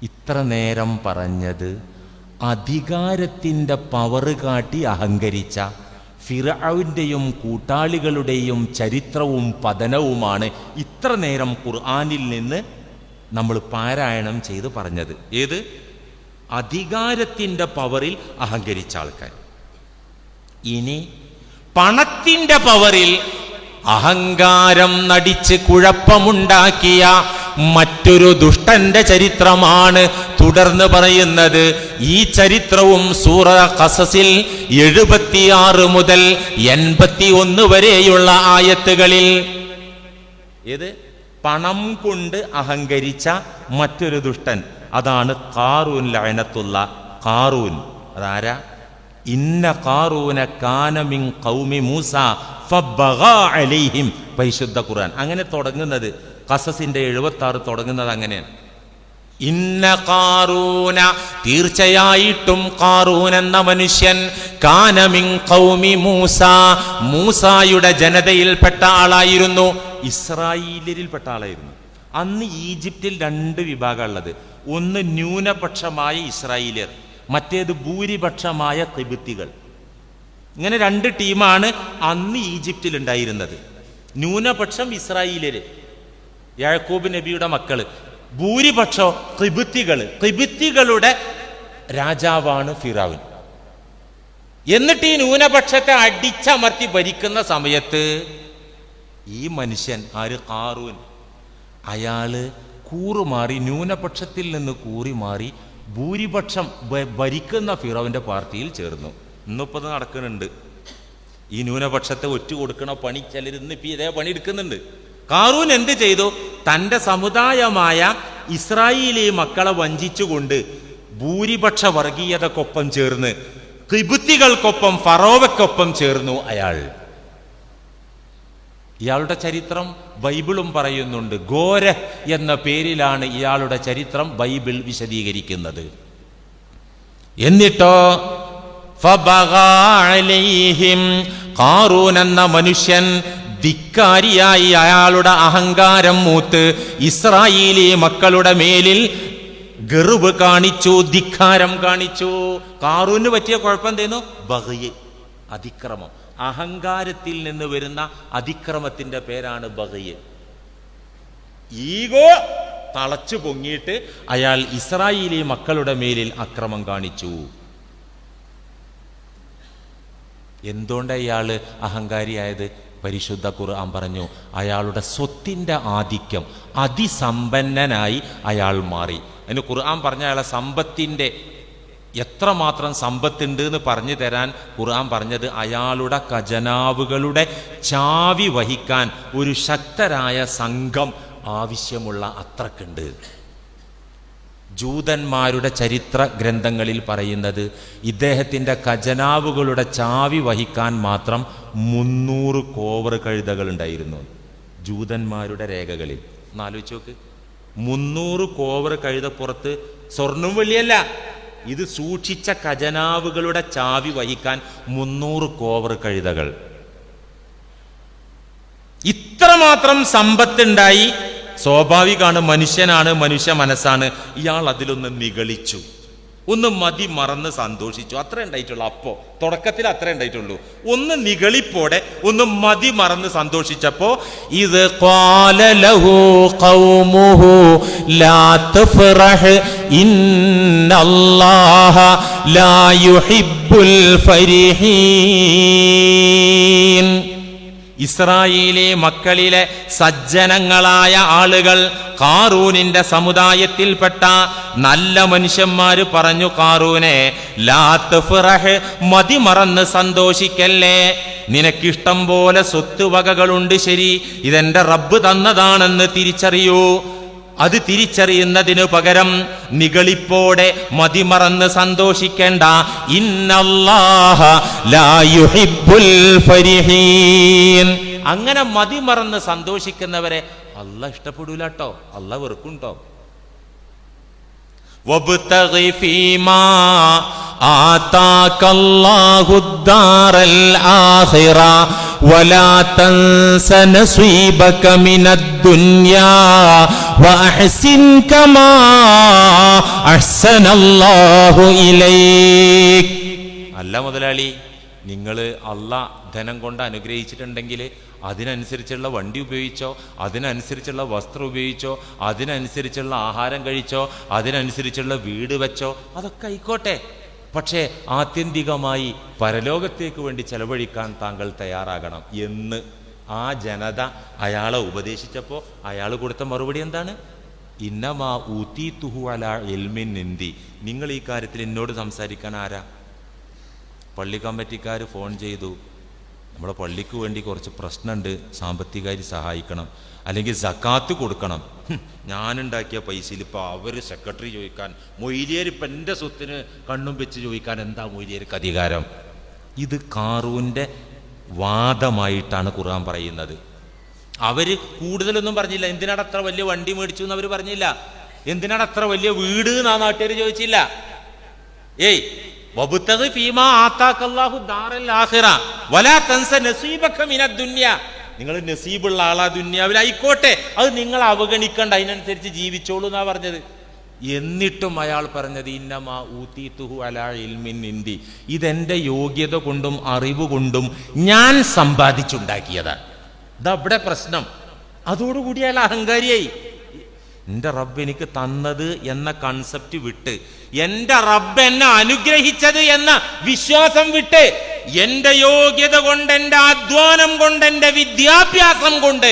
ഇത്ര നേരം പറഞ്ഞത് അധികാരത്തിൻ്റെ പവർ കാട്ടി അഹങ്കരിച്ച ഫിർഔന്റെയും കൂട്ടാളികളുടെയും ചരിത്രവും പതനവുമാണ് ഇത്ര നേരം ഖുർആനിൽ നിന്ന് നമ്മൾ പാരായണം ചെയ്ത് പറഞ്ഞത്. ഏത്? അധികാരത്തിൻ്റെ പവറിൽ അഹങ്കരിച്ച ആൾക്കാർ. ഇനി പണത്തിൻ്റെ പവറിൽ അഹങ്കാരം നടിച്ച് കുഴപ്പമുണ്ടാക്കിയ മറ്റൊരു ദുഷ്ടന്റെ ചരിത്രമാണ് തുടർന്ന് പറയുന്നത്. ഈ ചരിത്രവും സൂറ ഖസസിൽ 76 മുതൽ 81 വരെയുള്ള ആയത്തുകളിൽ. ഏത്? പണം കൊണ്ട് അഹങ്കരിച്ച മറ്റൊരു ദുഷ്ടൻ, അതാണ് ഖാറൂൻ ലഅനത്തുള്ള ഖാറൂൻ. അതാരാ? ഇന്ന ഖാറൂന കാന മിൻ ഖൗമി മൂസ ഫബഗാ അലൈഹിം, പരിശുദ്ധ ഖുർആൻ അങ്ങനെ തുടങ്ങുന്നത്. ഖസസിന്റെ 76 തുടങ്ങുന്നത് അങ്ങനെയാണ്. ഇന്ന ഖാറൂന, തീർച്ചയായിട്ടും ഖാറൂൻ എന്ന മനുഷ്യൻ, കാന മിൻ ഖൗമി മൂസ, മൂസായുടെ ജനതയിൽപ്പെട്ട ആളായിരുന്നു, ഇസ്രായേലിൽപ്പെട്ട ആളായിരുന്നു. അന്ന് ഈജിപ്തിൽ 2 വിഭാഗം ഉള്ളത്. ഒന്ന് ന്യൂനപക്ഷമായ ഇസ്രായേലിയർ, മറ്റേത് ഭൂരിപക്ഷമായ ഖിബ്തികൾ. ഇങ്ങനെ 2 ടീമാണ് അന്ന് ഈജിപ്തിൽ ഉണ്ടായിരുന്നത്. ന്യൂനപക്ഷം ഇസ്രായേലിയർ, യാക്കൂബ് നബിയുടെ മക്കള്. ഭൂരിപക്ഷം ഖിബ്തികള്. ഖിബ്തികളുടെ രാജാവാണ് ഫിറഔൻ. എന്നിട്ട് ഈ ന്യൂനപക്ഷത്തെ അടിച്ചമർത്തി ഭരിക്കുന്ന സമയത്ത് ഈ മനുഷ്യൻ, ആര്? ഖാറൂൻ, അയാള് കൂറുമാറി, ന്യൂനപക്ഷത്തിൽ നിന്ന് കൂറി മാറി ഭൂരിപക്ഷം ഭരിക്കുന്ന ഫിറൗന്റെ പാർട്ടിയിൽ ചേർന്നു. ഇന്നിപ്പോൾ അത് നടക്കുന്നുണ്ട്. ഈ ന്യൂനപക്ഷത്തെ ഒറ്റ കൊടുക്കണ പണി ചിലർ ഇന്നിപ്പോൾ ഇതേ പണി എടുക്കുന്നുണ്ട്. ഖാറൂൻ എന്ത് ചെയ്തു? തൻ്റെ സമുദായമായ ഇസ്രായേലി മക്കളെ വഞ്ചിച്ചുകൊണ്ട് ഭൂരിപക്ഷ വർഗീയതക്കൊപ്പം ചേർന്ന് കിബുത്തികൾക്കൊപ്പം ഫറോവയ്ക്കൊപ്പം ചേർന്നു അയാൾ. ഇയാളുടെ ചരിത്രം ബൈബിളും പറയുന്നുണ്ട്. ഗോര എന്ന പേരിലാണ് ഇയാളുടെ ചരിത്രം ബൈബിൾ വിശദീകരിക്കുന്നത്. എന്നിട്ടോ ഖാറൂൻ എന്ന മനുഷ്യൻ ധിക്കാരിയായി അയാളുടെ അഹങ്കാരം മൂത്ത് ഇസ്രായേലി മക്കളുടെ മേലിൽ ഗർവ് കാണിച്ചു, ധിക്കാരം കാണിച്ചു. ഖാറൂന് പറ്റിയ കുഴപ്പം എന്തേന്നു? ബഗ്യ്, അതിക്രമം. അഹങ്കാരത്തിൽ നിന്ന് വരുന്ന അതിക്രമത്തിന്റെ പേരാണ് ബഗ്യ്. ഈഗോ തളച്ചു പൊങ്ങിയിട്ട് അയാൾ ഇസ്രായേലി മക്കളുടെ മേലിൽ അക്രമം കാണിച്ചു. എന്തുകൊണ്ടാണ് ഇയാള് അഹങ്കാരിയായത്? പരിശുദ്ധ ഖുർആൻ പറഞ്ഞു, അയാളുടെ സ്വത്തിന്റെ ആധിക്യം, അതിസമ്പന്നനായി അയാൾ മാറി. അതിന് ഖുർആൻ പറഞ്ഞ അയാളെ സമ്പത്തിന്റെ എത്രമാത്രം സമ്പത്തുണ്ട് എന്ന് പറഞ്ഞു തരാൻ ഖുർആൻ പറഞ്ഞത് അയാളുടെ ഖജനാവുകളുടെ ചാവി വഹിക്കാൻ ഒരു ശക്തരായ സംഘം ആവശ്യമുള്ള അത്രക്കുണ്ട്. ജൂതന്മാരുടെ ചരിത്ര ഗ്രന്ഥങ്ങളിൽ പറയുന്നത് ഇദ്ദേഹത്തിൻ്റെ ഖജനാവുകളുടെ ചാവി വഹിക്കാൻ മാത്രം 300 കോവർ കഴുതകൾ ഉണ്ടായിരുന്നു. ജൂതന്മാരുടെ രേഖകളിൽ ഒന്നാലോചിച്ച് നോക്ക്. 300 കോവർ കഴുതപ്പുറത്ത് സ്വർണം വെള്ളിയല്ല, ഇത് സൂക്ഷിച്ച ഖജനാവുകളുടെ ചാവി വഹിക്കാൻ 300 കോവർ കഴുതകൾ. ഇത്രമാത്രം സമ്പത്തുണ്ടായി. സ്വാഭാവികമാണ്, മനുഷ്യനാണ്, മനുഷ്യ മനസ്സാണ്. ഇയാൾ അതിലൊന്ന് നിഗളിച്ചു, ഒന്ന് മതി മറന്ന് സന്തോഷിച്ചു. അത്ര ഉണ്ടായിട്ടുള്ളൂ. അപ്പോ തുടക്കത്തിൽ അത്ര ഉണ്ടായിട്ടുള്ളൂ. ഒന്ന് നിഗളിപ്പോടെ ഒന്ന് മതി മറന്ന് സന്തോഷിച്ചപ്പോ ഇത് ഖാല ലഹു ഖൗമുഹു ലാ തഫ്റഹ് ഇന്നല്ലാഹ ലാ യുഹിബ്ബുൽ ഫരിഹീൻ. ഇസ്രായേലി മക്കളിലെ സജ്ജനങ്ങളായ ആളുകൾ ഖാറൂനിന്റെ സമുദായത്തിൽപ്പെട്ട നല്ല മനുഷ്യന്മാര് പറഞ്ഞു, ഖാറൂനെ ലാ തഫ്റഹ്, മതിമറന്ന് സന്തോഷിക്കല്ലേ. നിനക്കിഷ്ടം പോലെ സ്വത്തുവകകളുണ്ട്, ശരി, ഇതെന്റെ റബ്ബ് തന്നതാണെന്ന് തിരിച്ചറിയൂ. അത് തിരിച്ചറിയുന്നതിനു പകരം നിഗളിപ്പോടെ മതിമറന്ന് സന്തോഷിക്കേണ്ട. ഇന്നല്ലാഹ ലാ യുഹിബ്ബുൽ ഫരിഹീൻ. അങ്ങനെ മതിമറന്ന് സന്തോഷിക്കുന്നവരെ അല്ലാഹ് ഇഷ്ടപ്പെടൂല കേട്ടോ, അല്ലാഹ് വെറുക്കുണ്ടോ. വബ്തഗി ഫീമാ ആതാകല്ലാഹു ദാറൽ ആഖിറ വലാ തൻസ നസീബക മിനദ് ദുനിയാ വഅഹ്സിൻ കമാ അഹ്സനല്ലാഹു ഇലൈക്. അല്ല മുതലാളി, നിങ്ങൾ അല്ലാഹ് ധനം കൊണ്ട് അനുഗ്രഹിച്ചിട്ടുണ്ടെങ്കിൽ അതിനനുസരിച്ചുള്ള വണ്ടി ഉപയോഗിച്ചോ, അതിനനുസരിച്ചുള്ള വസ്ത്രം ഉപയോഗിച്ചോ, അതിനനുസരിച്ചുള്ള ആഹാരം കഴിച്ചോ, അതിനനുസരിച്ചുള്ള വീട് വെച്ചോ, അതൊക്കെ ആയിക്കോട്ടെ. പക്ഷേ ആത്യന്തികമായി പരലോകത്തേക്ക് വേണ്ടി ചെലവഴിക്കാൻ താങ്കൾ തയ്യാറാകണം എന്ന് ആ ജനത അയാളെ ഉപദേശിച്ചപ്പോൾ അയാൾ കൊടുത്ത മറുപടി എന്താണ്? ഇന്നമാ ഊതീതുഹു അലാ ഇൽമിൻ ഇൻദി. നിങ്ങൾ ഈ കാര്യത്തിൽ എന്നോട് സംസാരിക്കാൻ ആരാ? പള്ളി കമ്മിറ്റിക്കാർ ഫോൺ ചെയ്തു, നമ്മുടെ പള്ളിക്ക് വേണ്ടി കുറച്ച് പ്രശ്നമുണ്ട്, സാമ്പത്തികമായി സഹായിക്കണം, അല്ലെങ്കിൽ സക്കാത്ത് കൊടുക്കണം. ഞാനുണ്ടാക്കിയ പൈസയിൽ ഇപ്പോൾ അവർ സെക്രട്ടറി ചോദിക്കാൻ, മൊയ്ലിയർ ഇപ്പം എൻ്റെ സ്വത്തിന് കണ്ണും വെച്ച് ചോദിക്കാൻ എന്താ മൊയ്ലിയർക്ക് അധികാരം? ഇത് ഖാറൂൻ്റെ വാദമായിട്ടാണ് ഖുർആൻ പറയുന്നത്. അവർ കൂടുതലൊന്നും പറഞ്ഞില്ല. എന്തിനാണ് അത്ര വലിയ വണ്ടി മേടിച്ചു എന്ന് അവർ പറഞ്ഞില്ല. എന്തിനാണ് അത്ര വലിയ വീട് എന്ന് ആ നാട്ടുകാർ ചോദിച്ചില്ല. ഏയ് വബ്തഗി ഫീമാ ആതാകല്ലാഹു ദാറൽ ആഖിറ വലാ തൻസ നസീബക മിനദ് ദുനിയ. നിങ്ങൾ നസീബുള്ള ആളാ ദുനിയാവിൽ, ആയിക്കോട്ടെ, അത് നിങ്ങൾ അവഗണിക്കണ്ട, അതിനനുസരിച്ച് ജീവിച്ചോളൂ എന്നാ പറഞ്ഞത്. എന്നിട്ടും അയാൾ പറഞ്ഞത് ഇന്നമാ ഊതീതുഹു അലാ ഇൽമിൻ ഇൻദി, ഇതെന്റെ യോഗ്യത കൊണ്ടും അറിവ് കൊണ്ടും ഞാൻ സമ്പാദിച്ചുണ്ടാക്കിയതാണ്. ഇതവിടെ പ്രശ്നം. അതോടുകൂടി അയാൾ അഹങ്കാരിയായി. എൻ്റെ റബ്ബ് എനിക്ക് തന്നത് എന്ന കൺസെപ്റ്റ് വിട്ട്, എൻ്റെ റബ്ബ് എന്നെ അനുഗ്രഹിച്ചത് എന്ന വിശ്വാസം വിട്ട്, എൻ്റെ യോഗ്യത കൊണ്ട്, എൻ്റെ അധ്വാനം കൊണ്ട്, എൻ്റെ വിദ്യാഭ്യാസം കൊണ്ട്,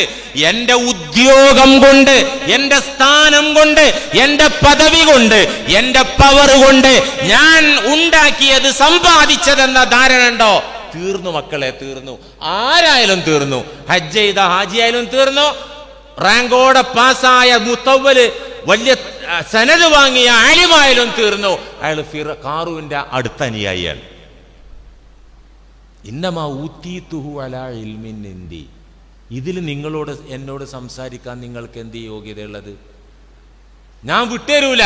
എൻ്റെ ഉദ്യോഗം കൊണ്ട്, എൻ്റെ സ്ഥാനം കൊണ്ട്, എൻ്റെ പദവി കൊണ്ട്, എൻ്റെ പവർ കൊണ്ട് ഞാൻ ഉണ്ടാക്കിയത്, സമ്പാദിച്ചതെന്ന ധാരണ ഉണ്ടോ? തീർന്നു മക്കളെ, തീർന്നു. ആരായാലും തീർന്നു. ഹജ്ജ് ചെയ്ത ഹാജിയായാലും തീർന്നു, റാങ്കോടെ പാസ്സായ മുത്തവ്വല് വലിയ സനത് വാങ്ങിയ ആലിമായാലും തീർന്നു. അയാൾ ഖാറൂന്റെ അടുത്ത അനുയായിയാണ്. ഇന്നമാ ഊതീതുഹു അലാ ഇൽമിൻ ഇൻദി. ഇതിൽ എന്നോട് സംസാരിക്കാൻ നിങ്ങൾക്ക് എന്ത് യോഗ്യതയുള്ളത്? ഞാൻ വിട്ടേരൂല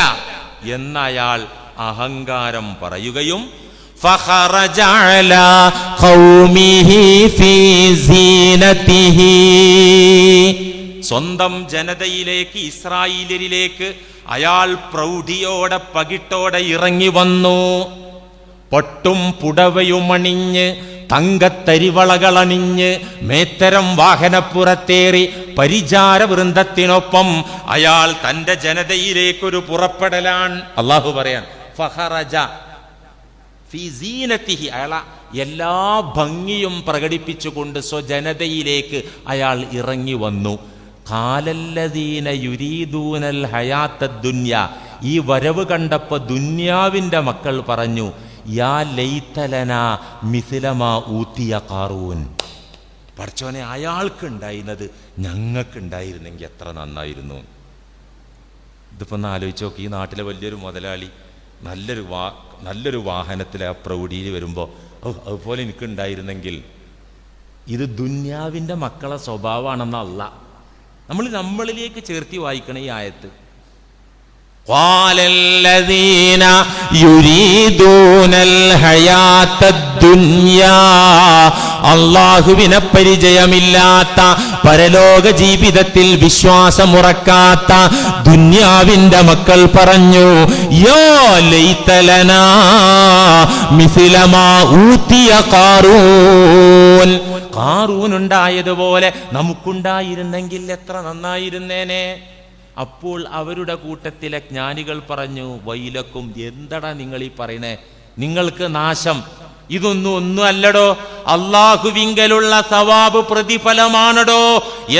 എന്നയാൾ അഹങ്കാരം പറയുകയും ഫഖറജ അലാ ഖൗമിഹി ഫീ സീനതിഹി, സ്വന്തം ജനതയിലേക്ക്, ഇസ്രായേലിലേക്ക് അയാൾ പ്രൗഢിയോടെ പകിട്ടോടെ ഇറങ്ങി വന്നു. പൊട്ടും പുടവയും അണിഞ്ഞ്, തങ്കത്തരിവളകളണിഞ്ഞ്, മേത്തരം വാഹനപ്പുറത്തേറി പരിചാര വൃന്ദത്തിനൊപ്പം അയാൾ തന്റെ ജനതയിലേക്കൊരു പുറപ്പെടലാണ്. അള്ളാഹു പറയാൻ ഫഖറജ ഫീ സീനതിഹി, അയാൾ എല്ലാ ഭംഗിയും പ്രകടിപ്പിച്ചുകൊണ്ട് സ്വജനതയിലേക്ക് അയാൾ ഇറങ്ങി വന്നു. ഖാലല്ലദീന യുരീദൂനൽ ഹയാത്തദ് ദുനിയ, ഈ വരവ് കണ്ടപ്പോൾ ദുന്യാവിന്റെ മക്കൾ പറഞ്ഞു, യാ ലൈതലനാ മിസ്ലമാ ഊതിയ ഖാറൂൻ, പടച്ചോനെ അയാൾക്കുണ്ടായിരുന്നത് ഞങ്ങൾക്കുണ്ടായിരുന്നെങ്കിൽ എത്ര നന്നായിരുന്നു. ഇതിപ്പോ ഒന്ന് ആലോചിച്ച് നോക്കി, ഈ നാട്ടിലെ വലിയൊരു മുതലാളി നല്ലൊരു വാഹനത്തിൽ ആ പ്രൗഢിയിൽ വരുമ്പോൾ അതുപോലെ എനിക്കുണ്ടായിരുന്നെങ്കിൽ. ഇത് ദുന്യാവിൻ്റെ മക്കളെ സ്വഭാവമാണെന്നല്ല നമ്മളിലേക്ക് ചേർത്തി വായിക്കണ ഈ ആയത്ത്. ഖാലല്ലദീന യുരീദൂനൽ ഹയാത്തദ് ദുനിയാ, അല്ലാഹുവിനെ പരിചയമില്ലാത്ത, പരലോക ജീവിതത്തിൽ വിശ്വാസമുറക്കാത്ത ദുന്യാവിന്റെ മക്കൾ പറഞ്ഞു, യാ ലൈതലനാ മിസ്ലമാ ഊതിയ ഖാറൂൻ, ഖാറൂൻ ഉണ്ടായതുപോലെ നമുക്കുണ്ടായിരുന്നെങ്കിൽ എത്ര നന്നായിരുന്നേനെ. അപ്പോൾ അവരുടെ കൂട്ടത്തിലെ ജ്ഞാനികൾ പറഞ്ഞു, വൈലക്കും, എന്തടാ നിങ്ങൾ ഈ പറയണേ, നിങ്ങൾക്ക് നാശം, ഒന്നും അല്ലടോ, അള്ളാഹുവിങ്കലുള്ള സവാബ് പ്രതിഫലമാണടോ,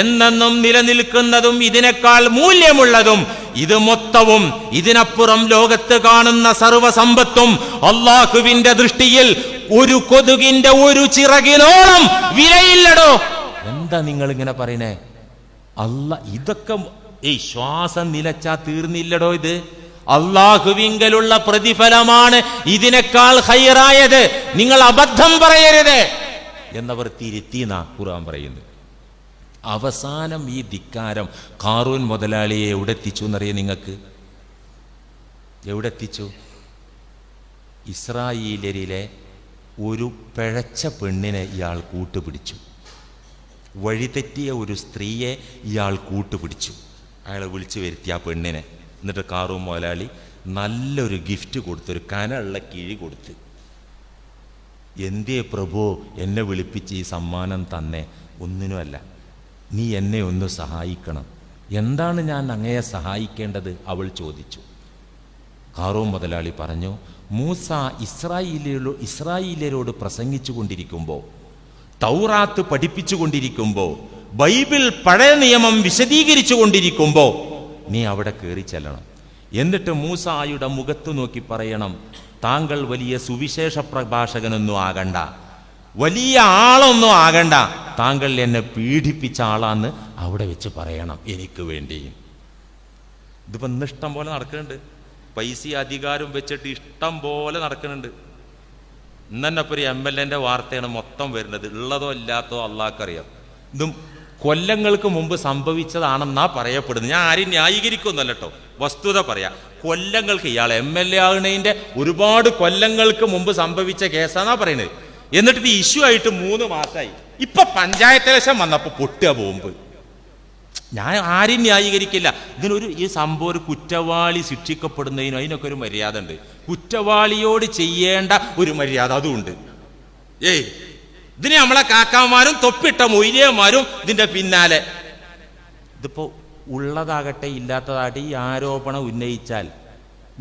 എന്നെന്നും നിലനിൽക്കുന്നതും ഇതിനേക്കാൾ മൂല്യമുള്ളതും ഇത് മൊത്തവും ഇതിനപ്പുറം ലോകത്ത് കാണുന്ന സർവസമ്പത്തും അള്ളാഹുവിന്റെ ദൃഷ്ടിയിൽ ഒരു കൊതുകിന്റെ ഒരു ചിറകിനോളം വിലയില്ലടോ. എന്താ നിങ്ങൾ ഇങ്ങനെ പറയണേ? ഇതൊക്കെ ശ്വാസം നിലച്ചാ തീർന്നില്ലടോ, ഇത് അള്ളാഹുവിങ്കലുള്ള പ്രതിഫലമാണ് ഇതിനേക്കാൾ ഹൈറായത്, നിങ്ങൾ അബദ്ധം പറയരുത് എന്നവർ തിരുത്തിന്നാ ഖുർആൻ പറയുന്നു. അവസാനം ഈ ധിക്കാരം ഖാറൂൻ മുതലാളിയെ എവിടെ എത്തിച്ചു എന്നറിയാം നിങ്ങൾക്ക്? എവിടെ എത്തിച്ചു? ഇസ്രായേലിലെ ഒരു പിഴച്ച പെണ്ണിനെ ഇയാൾ കൂട്ടുപിടിച്ചു. വഴിതെറ്റിയ ഒരു സ്ത്രീയെ ഇയാൾ കൂട്ടുപിടിച്ചു. അയാളെ വിളിച്ചു വരുത്തി ആ പെണ്ണിനെ. എന്നിട്ട് ഖാറൂൻ മുതലാളി നല്ലൊരു ഗിഫ്റ്റ് കൊടുത്തു, ഒരു കനുള്ള കിഴി കൊടുത്ത്. എന്തേ പ്രഭു എന്നെ വിളിപ്പിച്ച് ഈ സമ്മാനം തന്നെ? ഒന്നിനുമല്ല, നീ എന്നെ ഒന്ന് സഹായിക്കണം. എന്താണ് ഞാൻ അങ്ങയെ സഹായിക്കേണ്ടത്? അവൾ ചോദിച്ചു. ഖാറൂൻ മുതലാളി പറഞ്ഞു, മൂസ ഇസ്രായേലിയരോട് പ്രസംഗിച്ചു കൊണ്ടിരിക്കുമ്പോൾ, തൗറാത്ത് പഠിപ്പിച്ചു കൊണ്ടിരിക്കുമ്പോൾ, ബൈബിൾ പഴയ നിയമം വിശദീകരിച്ചു കൊണ്ടിരിക്കുമ്പോൾ നീ അവിടെ കയറി ചെല്ലണം. എന്നിട്ട് മൂസായുടെ മുഖത്ത് നോക്കി പറയണം, താങ്കൾ വലിയ സുവിശേഷ പ്രഭാഷകനൊന്നും ആകണ്ട, വലിയ ആളൊന്നും ആകണ്ട, താങ്കൾ എന്നെ പീഡിപ്പിച്ച ആളാന്ന് അവിടെ വെച്ച് പറയണം എനിക്ക് വേണ്ടിയും. ഇതിപ്പോ ഇന്ന് ഇഷ്ടം പോലെ നടക്കുന്നുണ്ട്. പൈസ അധികാരം വെച്ചിട്ട് ഇഷ്ടം പോലെ നടക്കുന്നുണ്ട്. ഇന്നെ ഒരു MLA വാർത്തയാണ് മൊത്തം വരുന്നത്. ഉള്ളതോ ഇല്ലാത്തോ അള്ളാഹ്ക്കറിയാം. ഇതും കൊല്ലങ്ങൾക്ക് മുമ്പ് സംഭവിച്ചതാണെന്നാ പറയപ്പെടുന്നത്. ഞാൻ ആരും ന്യായീകരിക്കൊന്നുമല്ല കേട്ടോ, വസ്തുത പറയാം. കൊല്ലങ്ങൾക്ക് ഇയാൾ MLA ആകുന്നതിന്റെ ഒരുപാട് കൊല്ലങ്ങൾക്ക് മുമ്പ് സംഭവിച്ച കേസാന്നാ പറയുന്നത്. എന്നിട്ട് ഇത് ഇഷ്യൂ ആയിട്ട് 3 മാസമായി. ഇപ്പൊ പഞ്ചായത്ത് ഇലക്ഷൻ വന്നപ്പോ പൊട്ടുക ബോംബ്. ഞാൻ ആരും ന്യായീകരിക്കില്ല. ഈ സംഭവം ഒരു കുറ്റവാളി ശിക്ഷിക്കപ്പെടുന്നതിനും അതിനൊക്കെ ഒരു മര്യാദ ഉണ്ട്. കുറ്റവാളിയോട് ചെയ്യേണ്ട ഒരു മര്യാദ അതുണ്ട്. ഇതിന് നമ്മളെ കാക്കാമാരും തൊപ്പിട്ട മൊയ്ലിയന്മാരും ഇതിന്റെ പിന്നാലെ. ഇതിപ്പോ ഉള്ളതാകട്ടെ ഇല്ലാത്തതാകട്ടെ, ഈ ആരോപണം ഉന്നയിച്ചാൽ,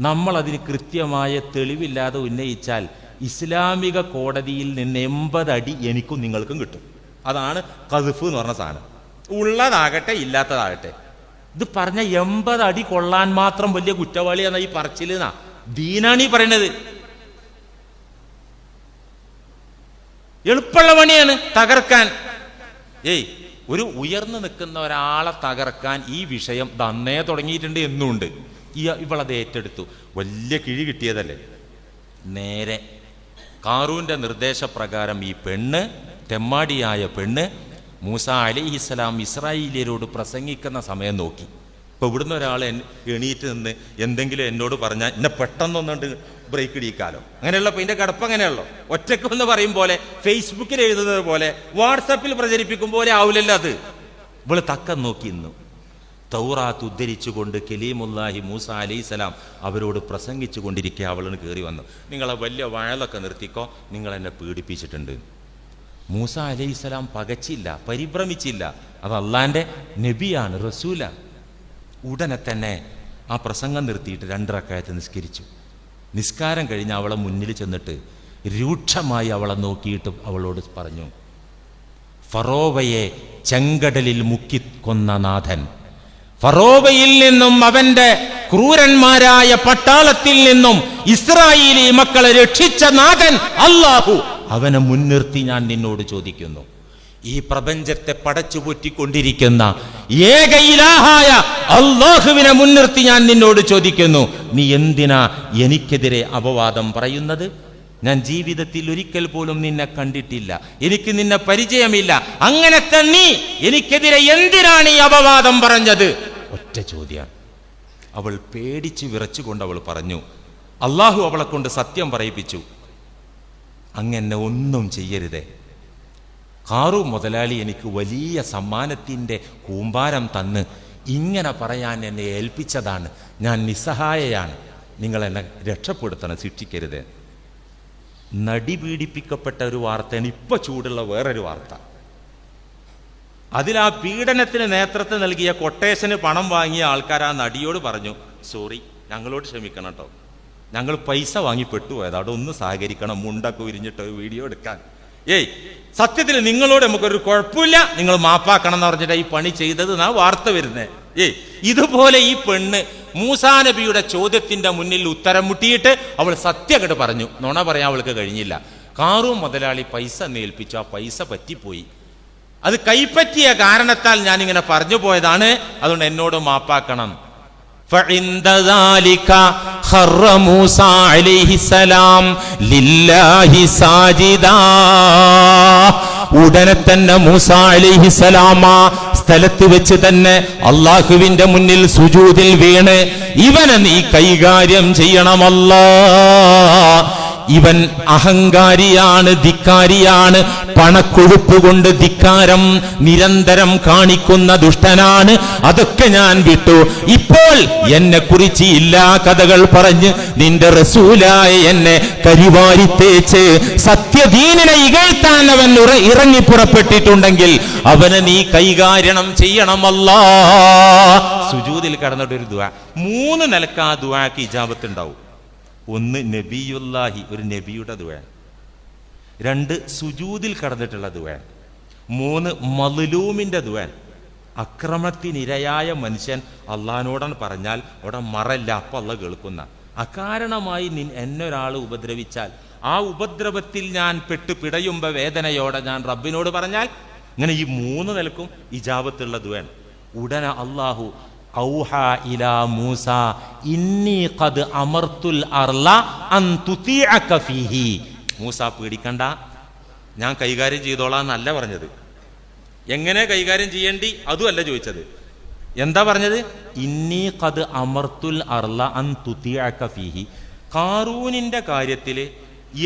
നമ്മളതിന് കൃത്യമായ തെളിവില്ലാതെ ഉന്നയിച്ചാൽ ഇസ്ലാമിക കോടതിയിൽ നിന്ന് 80 അടി എനിക്കും നിങ്ങൾക്കും കിട്ടും. അതാണ് ഖദ്ഫ് എന്ന് പറഞ്ഞ സാധനം. ഉള്ളതാകട്ടെ ഇല്ലാത്തതാകട്ടെ, ഇത് പറഞ്ഞ 80 അടി കൊള്ളാൻ മാത്രം വലിയ കുറ്റവാളിയാണെന്ന ഈ പറച്ചിലെന്നാ ദീനാണ് ഈ പറയണത്. എളുപ്പമുള്ള പണിയാണ് തകർക്കാൻ. ഒരു ഉയർന്നു നിൽക്കുന്ന ഒരാളെ തകർക്കാൻ ഈ വിഷയം അന്നേ തുടങ്ങിയിട്ടുണ്ട് എന്നുണ്ട്. ഇവളത് ഏറ്റെടുത്തു. വലിയ കിഴി കിട്ടിയതല്ലേ. നേരെ കാറൂന്റെ നിർദ്ദേശപ്രകാരം ഈ പെണ്ണ്, തെമ്മാടിയായ പെണ്ണ്, മൂസ അലൈഹിസ്സലാം ഇസ്രായേലിയരോട് പ്രസംഗിക്കുന്ന സമയം നോക്കി. ഇപ്പൊ ഇവിടുന്ന് ഒരാൾ എണീറ്റ് നിന്ന് എന്തെങ്കിലും എന്നോട് പറഞ്ഞാൽ എന്നെ പെട്ടെന്നൊന്നുണ്ട് ബ്രേക്ക് ഇടിക്കാലോ. അങ്ങനെയുള്ളപ്പോൾ ഇതിന്റെ കിടപ്പ് അങ്ങനെയല്ലോ. ഒറ്റക്ക് എന്ന് പറയും പോലെ, ഫേസ്ബുക്കിൽ എഴുതുന്നത് പോലെ, വാട്സാപ്പിൽ പ്രചരിപ്പിക്കും പോലെ ആവില്ലല്ലോ അത്. ഇവള് തക്കം നോക്കി നിന്നു. തൗറാത്ത് ഉദ്ധരിച്ചുകൊണ്ട് കലീമുല്ലാഹി മൂസ അലൈഹിസ്സലാം അവരോട് പ്രസംഗിച്ചു കൊണ്ടിരിക്കുക അവളിന് കയറി വന്നു. നിങ്ങളെ വലിയ വഴലൊക്കെ നിർത്തിക്കോ, നിങ്ങൾ എന്നെ പീഡിപ്പിച്ചിട്ടുണ്ട്. മൂസ അലൈഹിസ്സലാം പകച്ചില്ല, പരിഭ്രമിച്ചില്ല. അത് അള്ളാന്റെ നബിയാണ്, റസൂലാണ്. ഉടനെ തന്നെ ആ പ്രസംഗം നിർത്തിയിട്ട് 2 റക്അത്ത് നിസ്കരിച്ചു. നിസ്കാരം കഴിഞ്ഞ് അവളെ മുന്നിൽ ചെന്നിട്ട് രൂക്ഷമായി അവളെ നോക്കിയിട്ട് അവളോട് പറഞ്ഞു, ഫറോവയെ ചെങ്കടലിൽ മുക്കിക്കൊന്ന നാഥൻ, ഫറോവയിൽ നിന്നും അവന്റെ ക്രൂരന്മാരായ പട്ടാളത്തിൽ നിന്നും ഇസ്രായേലി മക്കളെ രക്ഷിച്ച നാഥൻ അല്ലാഹു, അവനെ മുൻനിർത്തി ഞാൻ നിന്നോട് ചോദിക്കുന്നു, ഈ പ്രപഞ്ചത്തെ പടച്ചുപൊറ്റിക്കൊണ്ടിരിക്കുന്ന ഏക ഇലാഹായ അല്ലാഹുവിനെ മുൻനിർത്തി ഞാൻ നിന്നോട് ചോദിക്കുന്നു, നീ എന്തിനാ എനിക്കെതിരെ അപവാദം പറയുന്നത്? ഞാൻ ജീവിതത്തിൽ ഒരിക്കൽ പോലും നിന്നെ കണ്ടിട്ടില്ല, എനിക്ക് നിന്നെ പരിചയമില്ല. അങ്ങനത്തെ നീ എനിക്കെതിരെ എന്തിനാണ് ഈ അപവാദം പറഞ്ഞത്? ഒറ്റ ചോദ്യം. അവൾ പേടിച്ച് വിറച്ചുകൊണ്ട് അവൾ പറഞ്ഞു, അല്ലാഹു അവളെ കൊണ്ട് സത്യം പറയിപ്പിച്ചു, അങ്ങനെ ഒന്നും ചെയ്യരുതേ. കാറൂൻ മുതലാളി എനിക്ക് വലിയ സമ്മാനത്തിൻ്റെ കൂമ്പാരം തന്ന് ഇങ്ങനെ പറയാൻ എന്നെ ഏൽപ്പിച്ചതാണ്. ഞാൻ നിസ്സഹായയാണ്, നിങ്ങളെന്നെ രക്ഷപ്പെടുത്തണം, ശിക്ഷിക്കരുത്. നടി പീഡിപ്പിക്കപ്പെട്ട ഒരു വാർത്തയാണ് ഇപ്പൊ ചൂടുള്ള വേറൊരു വാർത്ത. അതിൽ ആ പീഡനത്തിന് നേതൃത്വം നൽകിയ കൊട്ടേഷന് പണം വാങ്ങിയ ആൾക്കാർ ആ നടിയോട് പറഞ്ഞു, സോറി, ഞങ്ങളോട് ക്ഷമിക്കണം കേട്ടോ, ഞങ്ങൾ പൈസ വാങ്ങി പെട്ടുപോയത്, അവിടെ ഒന്ന് സഹകരിക്കണം, മുണ്ടൊക്കെ ഉരിഞ്ഞിട്ട് വീഡിയോ എടുക്കാൻ. സത്യത്തിൽ നിങ്ങളോട് നമുക്കൊരു കുഴപ്പമില്ല, നിങ്ങൾ മാപ്പാക്കണം എന്ന് പറഞ്ഞിട്ട് ഈ പണി ചെയ്തത് എന്നാ വാർത്ത വരുന്നത്. ഇതുപോലെ ഈ പെണ്ണ് മൂസാ നബിയുടെ ചോദ്യത്തിന്റെ മുന്നിൽ ഉത്തരം മുട്ടിയിട്ട് അവൾ സത്യമായിട്ട് പറഞ്ഞു. നുണ പറയാൻ അവൾക്ക് കഴിഞ്ഞില്ല. കാറൂൻ മുതലാളി പൈസ ഏൽപ്പിച്ചു, ആ പൈസ പറ്റിപ്പോയി. അത് കൈപ്പറ്റിയ കാരണത്താൽ ഞാനിങ്ങനെ പറഞ്ഞു പോയതാണ്, അതുകൊണ്ട് എന്നോട് മാപ്പാക്കണം. فعند ذلك خر موسى عليه السلام لله ساجدا. ഉടനെ തന്നെ മൂസ അലൈഹിസ്സലാം സ്ഥലത്ത് വെച്ച് തന്നെ അള്ളാഹുവിന്റെ മുന്നിൽ സുജൂദിൽ വീണ്, ഇവനെ നീ കൈകാര്യം ചെയ്യണമല്ലാ, ഇവൻ അഹങ്കാരിയാണ്, ധിക്കാരിയാണ്, പണക്കൊഴുപ്പ് കൊണ്ട് ധിക്കാരം നിരന്തരം കാണിക്കുന്ന ദുഷ്ടനാണ്. അതൊക്കെ ഞാൻ വിട്ടു. ഇപ്പോൾ എന്നെ കുറിച്ച് ഇല്ലാ കഥകൾ പറഞ്ഞ് നിന്റെ റസൂലായ എന്നെ കരിവാരിത്തേച്ച് സത്യദീനിനെ ഇകഴ്ത്താൻ അവൻ ഇറങ്ങി പുറപ്പെട്ടിട്ടുണ്ടെങ്കിൽ അവനെ നീ കൈകാര്യം ചെയ്യണമല്ലാ. സുജൂദിൽ കടന്നിട്ടൊരു ദുആ, 3 നിലക്ക് ആ ദുആക്ക് ഇജാബത്ത് ഉണ്ടാവും. 1 നബിയുല്ലാഹി, ഒരു നബിയുടെ ദുആ. 2 സുജൂദിൽ കടന്നിട്ടുള്ള ദുആ. 3 മദ്ലൂമിന്റെ ദുആ. അക്രമത്തിനിരയായ മനുഷ്യൻ അള്ളാഹിനോടാണ് പറഞ്ഞാൽ അവിടെ മറല്ല, അപ്പം അള്ളാഹ് കേൾക്കുന്ന. അകാരണമായി എന്നൊരാൾ ഉപദ്രവിച്ചാൽ ആ ഉപദ്രവത്തിൽ ഞാൻ പെട്ട് പിടയുമ്പോ വേദനയോടെ ഞാൻ റബ്ബിനോട് പറഞ്ഞാൽ, ഇങ്ങനെ ഈ 3 നിലക്കും ഇജാബത്തുള്ള ദുആ. ഉടനെ അള്ളാഹു ഔഹാ ഇലാ മൂസ ഇന്നി ഖദ് അമർത്തുൽ അർള അൻ തുതിഅക ഫീഹി. മൂസ പേടിക്കണ്ട, ഞാൻ കൈകാര്യം ചെയ്തോളാം എന്നല്ല പറഞ്ഞത്. എങ്ങനെ കൈകാര്യം ചെയ്യേണ്ടി അതുമല്ല ചോദിച്ചത്. എന്താ പറഞ്ഞത്? ഇന്നി ഖദ് അമർത്തുൽ അർള അൻ തുതിഅക ഫീഹി. കാറൂനിന്റെ കാര്യത്തിൽ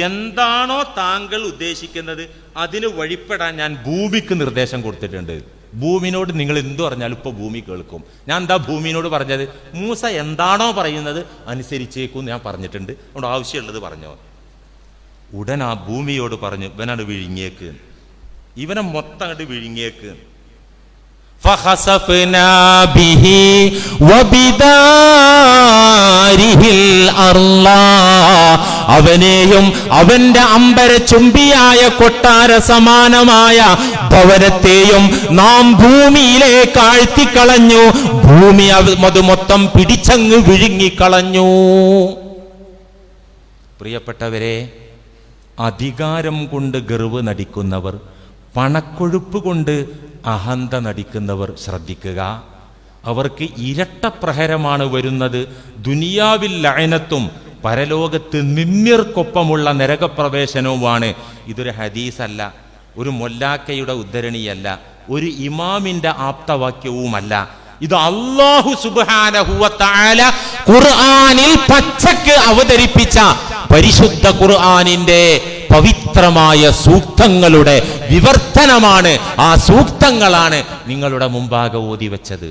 എന്താണോ താങ്കൾ ഉദ്ദേശിക്കുന്നത് അതിന് വഴിപ്പെടാൻ ഞാൻ ഭൂമിക്ക് നിർദ്ദേശം കൊടുത്തിട്ടുണ്ട്. ഭൂമിനോട് നിങ്ങൾ എന്തു പറഞ്ഞാലും ഇപ്പൊ ഭൂമി കേൾക്കും. ഞാൻ എന്താ ഭൂമിനോട് പറഞ്ഞത്? മൂസ എന്താണോ പറയുന്നത് അനുസരിച്ചേക്കും ഞാൻ പറഞ്ഞിട്ടുണ്ട്, അതുകൊണ്ട് ആവശ്യമുള്ളത് പറഞ്ഞോ. ഉടൻ ആ ഭൂമിയോട് പറഞ്ഞു, ഇവനാണ് വിഴുങ്ങിയേക്ക്, ഇവനെ മൊത്തം അങ്ങോട്ട് വിഴുങ്ങിയേക്ക്. فخسفنا به وبداره الأرض. അവനെയും അവന്റെ അമ്പരചുംബിയായ കൊട്ടാര സമാനമായ ഭവനത്തെയും നാം ഭൂമിയിലേക്ക് ആഴ്ത്തിക്കളഞ്ഞു. ഭൂമി അത് മൊത്തം പിടിച്ചങ്ങ് വിഴുങ്ങിക്കളഞ്ഞു. പ്രിയപ്പെട്ടവരെ, അധികാരം കൊണ്ട് ഗർവ് നടിക്കുന്നവർ, പണക്കൊഴുപ്പ് കൊണ്ട് അഹന്ത നടിക്കുന്നവർ ശ്രദ്ധിക്കുക. അവർക്ക് ഇരട്ടപ്രഹരമാണ് വരുന്നത്. ദുനിയാവിൽ ലഅനത്തും പരലോകത്ത് നിമ്മിർക്കൊപ്പമുള്ള നരകപ്രവേശനവുമാണ്. ഇതൊരു ഹദീസല്ല, ഒരു മൊല്ലാക്കയുടെ ഉദ്ധരണിയല്ല, ഒരു ഇമാമിന്റെ ആപ്തവാക്യവുമല്ല. ഇത് അല്ലാഹു സുബ്ഹാനഹു വ തആല ഖുർആനിൽ പച്ചക്ക് അവതരിപ്പിച്ച പരിശുദ്ധ ഖുർആനിന്റെ പവിത്രമായ സൂക്തങ്ങളുടെ വിവർത്തനമാണ്. ആ സൂക്തങ്ങളാണ് നിങ്ങളുടെ മുമ്പാകെ ഓതി വെച്ചത്.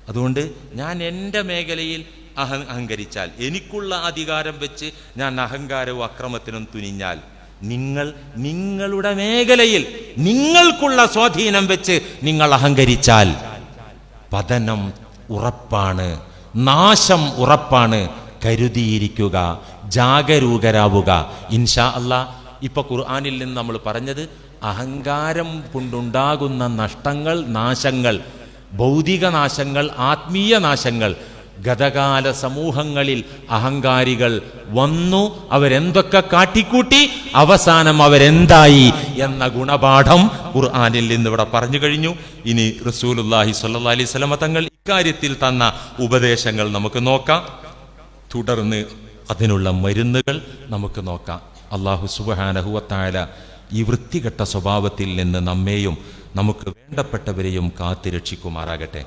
അതുകൊണ്ട് ഞാൻ എൻ്റെ മേഖലയിൽ അഹങ്കരിച്ചാൽ, എനിക്കുള്ള അധികാരം വെച്ച് ഞാൻ അഹങ്കാരവും അക്രമത്തിനും തുനിഞ്ഞാൽ, നിങ്ങൾ നിങ്ങളുടെ മേഖലയിൽ നിങ്ങൾക്കുള്ള സ്വാധീനം വെച്ച് നിങ്ങൾ അഹങ്കരിച്ചാൽ പതനം ഉറപ്പാണ്, നാശം ഉറപ്പാണ്. കരുതിയിരിക്കുക, ജാഗരൂകരാവുക. ഇൻഷാ അല്ലാഹ് ഇപ്പൊ ഖുർആനിൽ നിന്ന് നമ്മൾ പറഞ്ഞത് അഹങ്കാരം കൊണ്ടുണ്ടാകുന്ന നഷ്ടങ്ങൾ, നാശങ്ങൾ, ഭൗതിക നാശങ്ങൾ, ആത്മീയ നാശങ്ങൾ. ഗതകാല സമൂഹങ്ങളിൽ അഹങ്കാരികൾ വന്നു, അവരെന്തൊക്കെ കാട്ടിക്കൂട്ടി, അവസാനം അവരെന്തായി എന്ന ഗുണപാഠം ഖുർആനിൽ നിന്ന് ഇവിടെ പറഞ്ഞു കഴിഞ്ഞു. ഇനി റസൂലുള്ളാഹി സ്വല്ലല്ലാഹി അലൈഹി വസല്ലമ തങ്ങൾ ഇക്കാര്യത്തിൽ തന്ന ഉപദേശങ്ങൾ നമുക്ക് നോക്കാം. തുടർന്ന് അതിനുള്ള മരുന്നുകൾ നമുക്ക് നോക്കാം. അല്ലാഹു സുബ്ഹാനഹു വ തആല ഈ വൃത്തികെട്ട സ്വഭാവത്തിൽ നിന്ന് നമ്മെയും നമുക്ക് വേണ്ടപ്പെട്ടവരെയും കാത്തുരക്ഷിക്കുമാറാകട്ടെ.